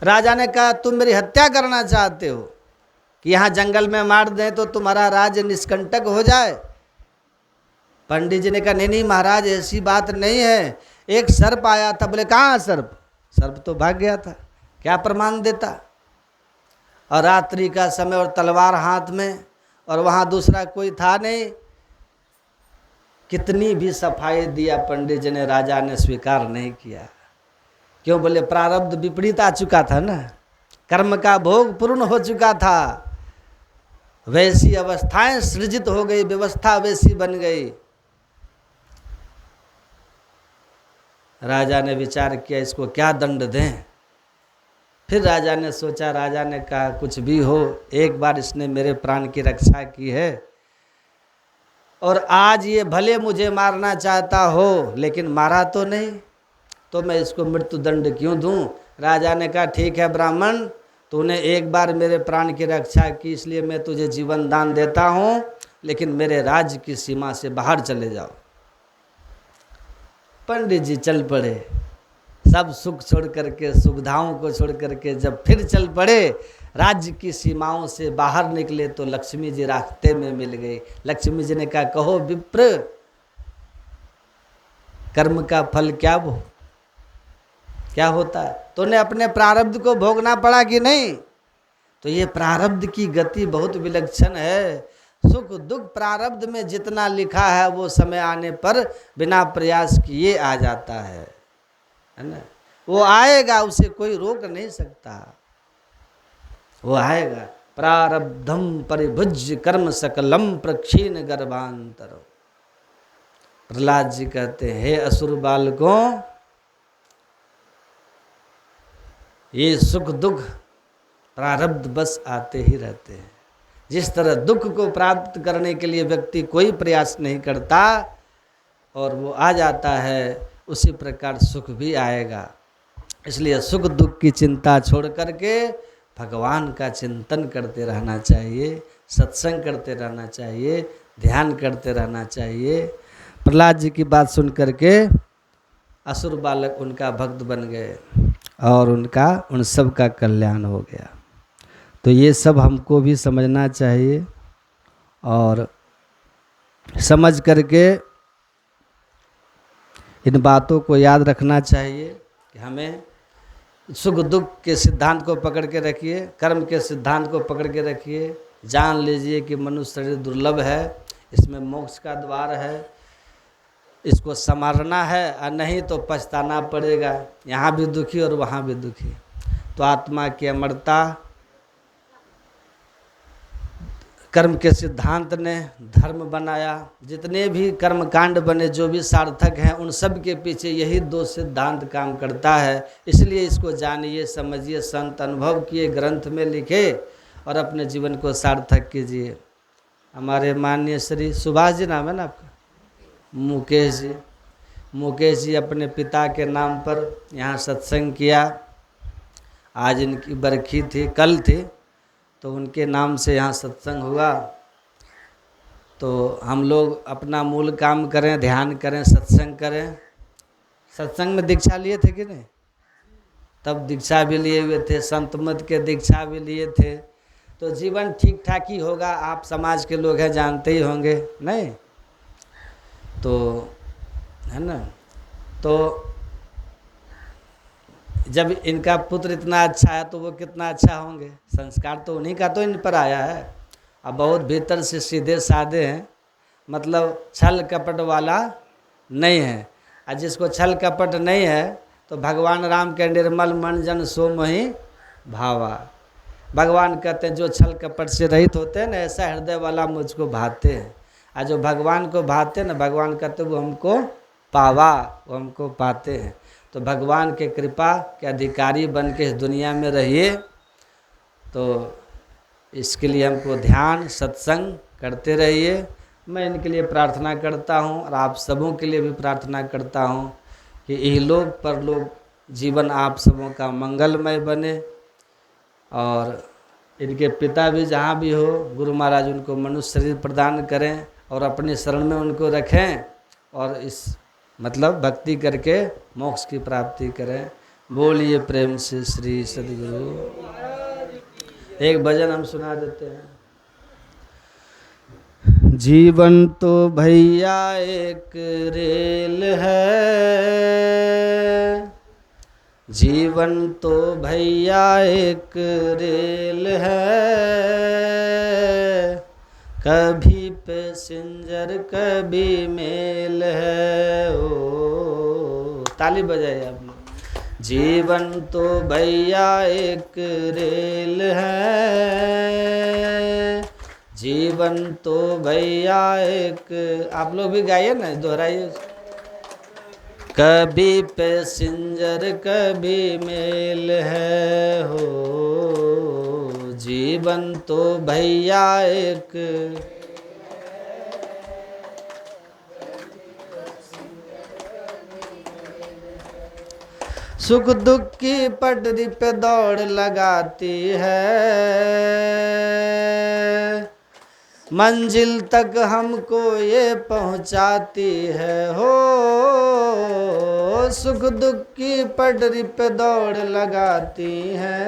राजा ने कहा तुम मेरी हत्या करना चाहते हो कि यहाँ जंगल में मार दें तो तुम्हारा राज्य निष्कंटक हो जाए। पंडित जी ने कहा नहीं नहीं महाराज, ऐसी बात नहीं है। एक सर्प आया था। बोले कहाँ सर्प? सर्प तो भाग गया था, क्या प्रमाण देता? और रात्रि का समय और तलवार हाथ में, और वहाँ दूसरा कोई था नहीं। कितनी भी सफाई दिया पंडित जी ने, राजा ने स्वीकार नहीं किया। क्यों? बोले प्रारब्ध विपरीत आ चुका था ना, कर्म का भोग पूर्ण हो चुका था, वैसी अवस्थाएं सृजित हो गई, व्यवस्था वैसी बन गई। राजा ने विचार किया इसको क्या दंड दें। फिर राजा ने सोचा, राजा ने कहा कुछ भी हो, एक बार इसने मेरे प्राण की रक्षा की है, और आज ये भले मुझे मारना चाहता हो लेकिन मारा तो नहीं, तो मैं इसको मृत्यु दंड क्यों दूं। राजा ने कहा ठीक है ब्राह्मण, तूने एक बार मेरे प्राण की रक्षा की, इसलिए मैं तुझे जीवन दान देता हूँ, लेकिन मेरे राज्य की सीमा से बाहर चले जाओ। पंडित जी चल पड़े। सब सुख छोड़ करके, सुविधाओं को छोड़ करके जब फिर चल पड़े, राज्य की सीमाओं से बाहर निकले तो लक्ष्मी जी रास्ते में मिल गई। लक्ष्मी जी ने कहा कहो विप्र, कर्म का फल क्या होता है? तूने अपने प्रारब्ध को भोगना पड़ा कि नहीं? तो ये प्रारब्ध की गति बहुत विलक्षण है। सुख दुख प्रारब्ध में जितना लिखा है वो समय आने पर बिना प्रयास किए आ जाता है ना। वो आएगा, उसे कोई रोक नहीं सकता, वो आएगा। प्रारब्धम परिभुज्य कर्म सकलम प्रक्षीण गर्भांतर। प्रहलाद जी कहते हैं हे असुर बालकों, ये सुख दुख प्रारब्ध बस आते ही रहते हैं। जिस तरह दुख को प्राप्त करने के लिए व्यक्ति कोई प्रयास नहीं करता और वो आ जाता है, उसी प्रकार सुख भी आएगा। इसलिए सुख दुख की चिंता छोड़ करके भगवान का चिंतन करते रहना चाहिए। सत्संग करते रहना चाहिए, ध्यान करते रहना चाहिए। प्रहलाद जी की बात सुन करके असुर बालक उनका भक्त बन गए और उन सब का कल्याण हो गया। तो ये सब हमको भी समझना चाहिए और समझ करके इन बातों को याद रखना चाहिए कि हमें सुख दुख के सिद्धांत को पकड़ के रखिए, कर्म के सिद्धांत को पकड़ के रखिए। जान लीजिए कि मनुष्य शरीर दुर्लभ है, इसमें मोक्ष का द्वार है, इसको संवारना है और नहीं तो पछताना पड़ेगा, यहाँ भी दुखी और वहाँ भी दुखी। तो आत्मा की अमरता कर्म के सिद्धांत ने धर्म बनाया। जितने भी कर्म कांड बने, जो भी सार्थक हैं, उन सब के पीछे यही दो सिद्धांत काम करता है। इसलिए इसको जानिए, समझिए, संत अनुभव किए, ग्रंथ में लिखे और अपने जीवन को सार्थक कीजिए। हमारे माननीय श्री सुभाष जी नाम है ना आपका, मुकेश जी अपने पिता के नाम पर यहाँ सत्संग किया। आज इनकी बरखी थी, कल थी, तो उनके नाम से यहाँ सत्संग हुआ। तो हम लोग अपना मूल काम करें, ध्यान करें, सत्संग करें। सत्संग में दीक्षा लिए थे कि नहीं? तब दीक्षा भी लिए हुए थे, संत मत के दीक्षा भी लिए थे। तो जीवन ठीक ठाक ही होगा। आप समाज के लोग हैं, जानते ही होंगे, नहीं? तो है ना। तो जब इनका पुत्र इतना अच्छा है तो वो कितना अच्छा होंगे। संस्कार तो उन्हीं का तो इन पर आया है। अब बहुत भीतर से सीधे साधे हैं, मतलब छल कपट वाला नहीं है। और जिसको छल कपट नहीं है तो भगवान राम के निर्मल मन जन सो मोहि भावा। भगवान कहते हैं जो छल कपट से रहित होते हैं ना, ऐसा हृदय वाला मुझको भाते हैं। और जो भगवान को भाते हैं ना, भगवान कहते हैं वो हमको पावा, वो हमको पाते हैं। तो भगवान के कृपा के अधिकारी बन के इस दुनिया में रहिए। तो इसके लिए हमको ध्यान सत्संग करते रहिए। मैं इनके लिए प्रार्थना करता हूँ और आप सबों के लिए भी प्रार्थना करता हूँ कि इहलोक परलोक जीवन आप सबों का मंगलमय बने। और इनके पिता भी जहाँ भी हो, गुरु महाराज उनको मनुष्य शरीर प्रदान करें और अपने शरण में उनको रखें और इस मतलब भक्ति करके मोक्ष की प्राप्ति करें। बोलिए प्रेम से श्री सद्गुरु। एक भजन हम सुना देते हैं। जीवन तो भैया एक रेल है, जीवन तो भैया एक रेल है, कभी पैसेंजर कभी मेल है। ओ ताली बजाइए आप लोग। जीवन तो भैया एक रेल है, जीवन तो भैया एक, आप लोग भी गाइए ना, दोहराइए। कभी पैसेंजर कभी मेल है हो, जीवन तो भैया एक। सुख दुख की पटरी पे दौड़ लगाती है, मंजिल तक हमको ये पहुंचाती है हो। सुख दुख की पटरी पे दौड़ लगाती है,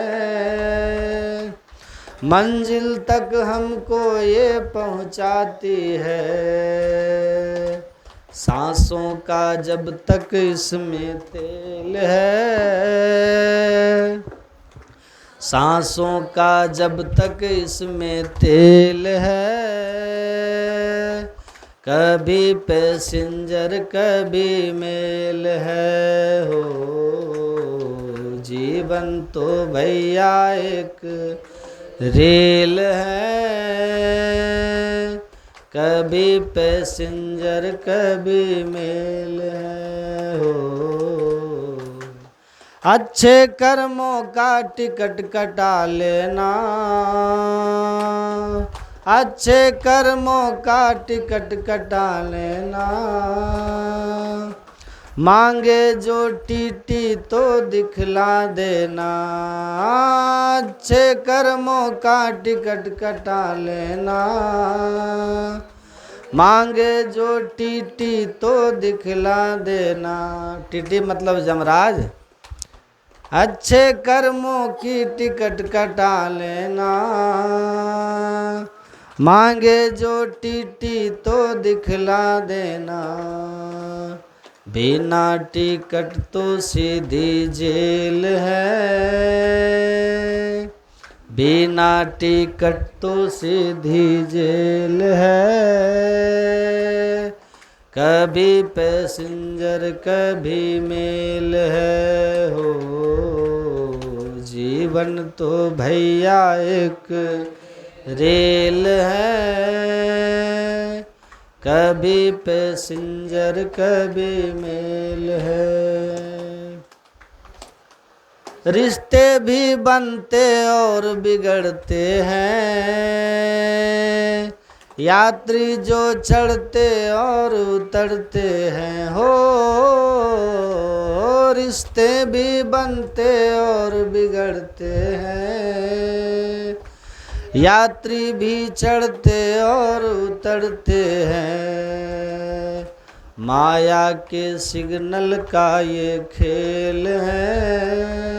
मंजिल तक हमको ये पहुंचाती है। सांसों का जब तक इसमें तेल है, सांसों का जब तक इसमें तेल है, कभी पैसेंजर कभी मेल है हो। जीवन तो भैया एक रेल है, कभी पैसेंजर कभी मेल है हो। अच्छे कर्मों का टिकट कटा लेना, अच्छे कर्मों का टिकट कटा लेना, मांगे जो टीटी तो दिखला देना, अच्छे कर्मों का टिकट कटा लेना। मांगे जो टीटी तो दिखला देना, टीटी मतलब यमराज, अच्छे कर्मों की टिकट कटा लेना। मांगे जो टीटी तो दिखला देना, बिना टिकट तो सीधी जेल है, बिना टिकट तो सीधी जेल है। कभी पैसेंजर कभी मेल है हो, जीवन तो भैया एक रेल है। कभी पैसेंजर कभी मेल है। रिश्ते भी बनते और बिगड़ते हैं, यात्री जो चढ़ते और उतरते हैं हो। रिश्ते भी बनते और बिगड़ते हैं, यात्री भी चढ़ते और उतरते हैं। माया के सिग्नल का ये खेल है,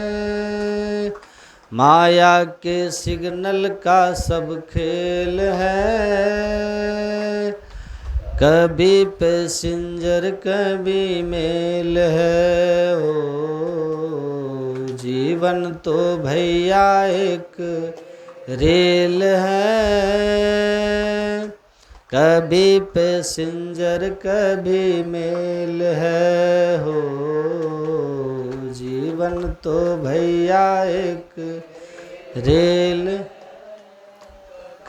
माया के सिग्नल का सब खेल है। कभी पैसेंजर कभी मेल है हो, जीवन तो भैया एक रेल है। कभी पैसेंजर कभी मेल है हो, जीवन तो भैया एक रेल।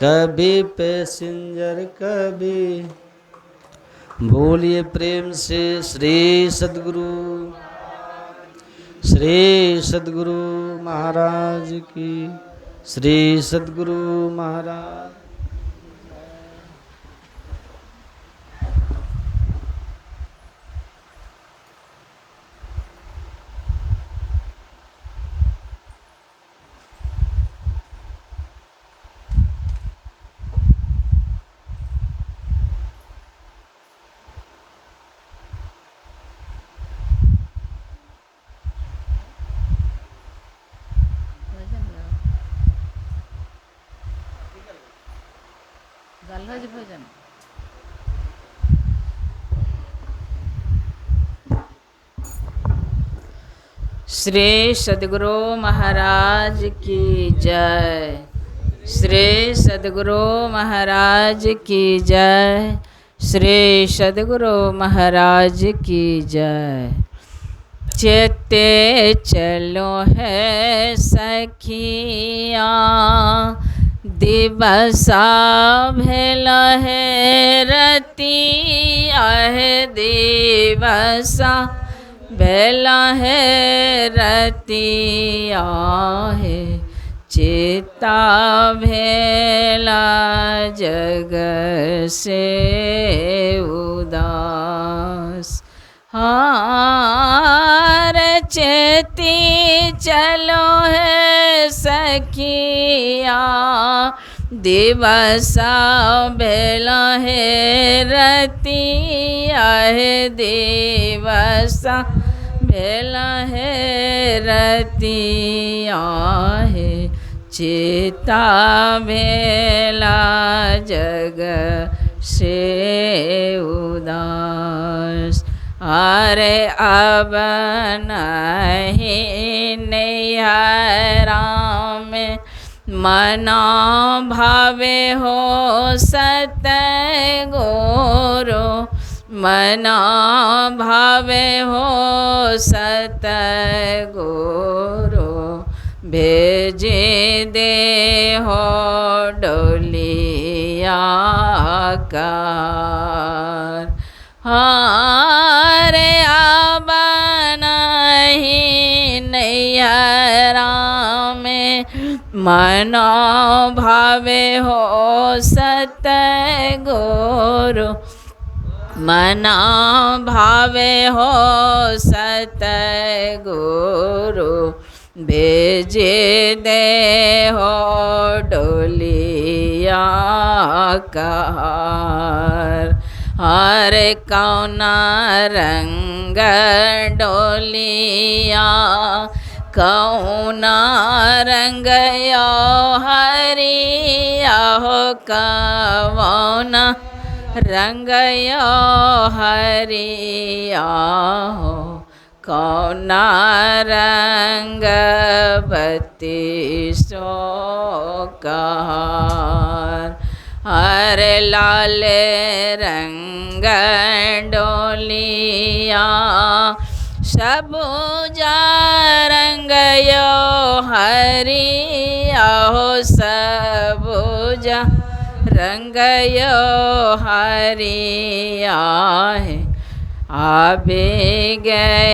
कभी पैसेंजर कभी। बोलिए प्रेम से श्री सद्गुरु महाराज की, श्री सद्गुरु महाराज। भजन श्री सद्गुरु महाराज की जय, श्री सद्गुरु महाराज की जय, श्री सद्गुरु महाराज की जय। चेते चलो है सखिया, दिवसा भेला है रतिया है, दिवसा भेला है रतिया है। चेता भेला जग से उदास, हार चेती चलो है सखिया, दिवसा बेला है रतिया है, दिवसा बेला है रतिया है। चेता बेला जग से उदास, अरे अब नहीं नैहरा में मना भावे हो सतगुरु, मना भावे हो सतगुरु। भेजे दे हो डोलिया कार, हारे अब नहीं नैहरा में मनो भावे हो सतगुरु, मना भावे हो सतगुरु भेजे दे हो डोलिया कार। हरे कौना रंग डोलिया कौना रंग यो हरिया हो कौना रंग यो हरिया हो कौना रंग बत्तीसो कार। हरे लाल रंग डोलिया सबूजा रंग यो हरिया हो सबूजा रंग यो हरिया है आबे गए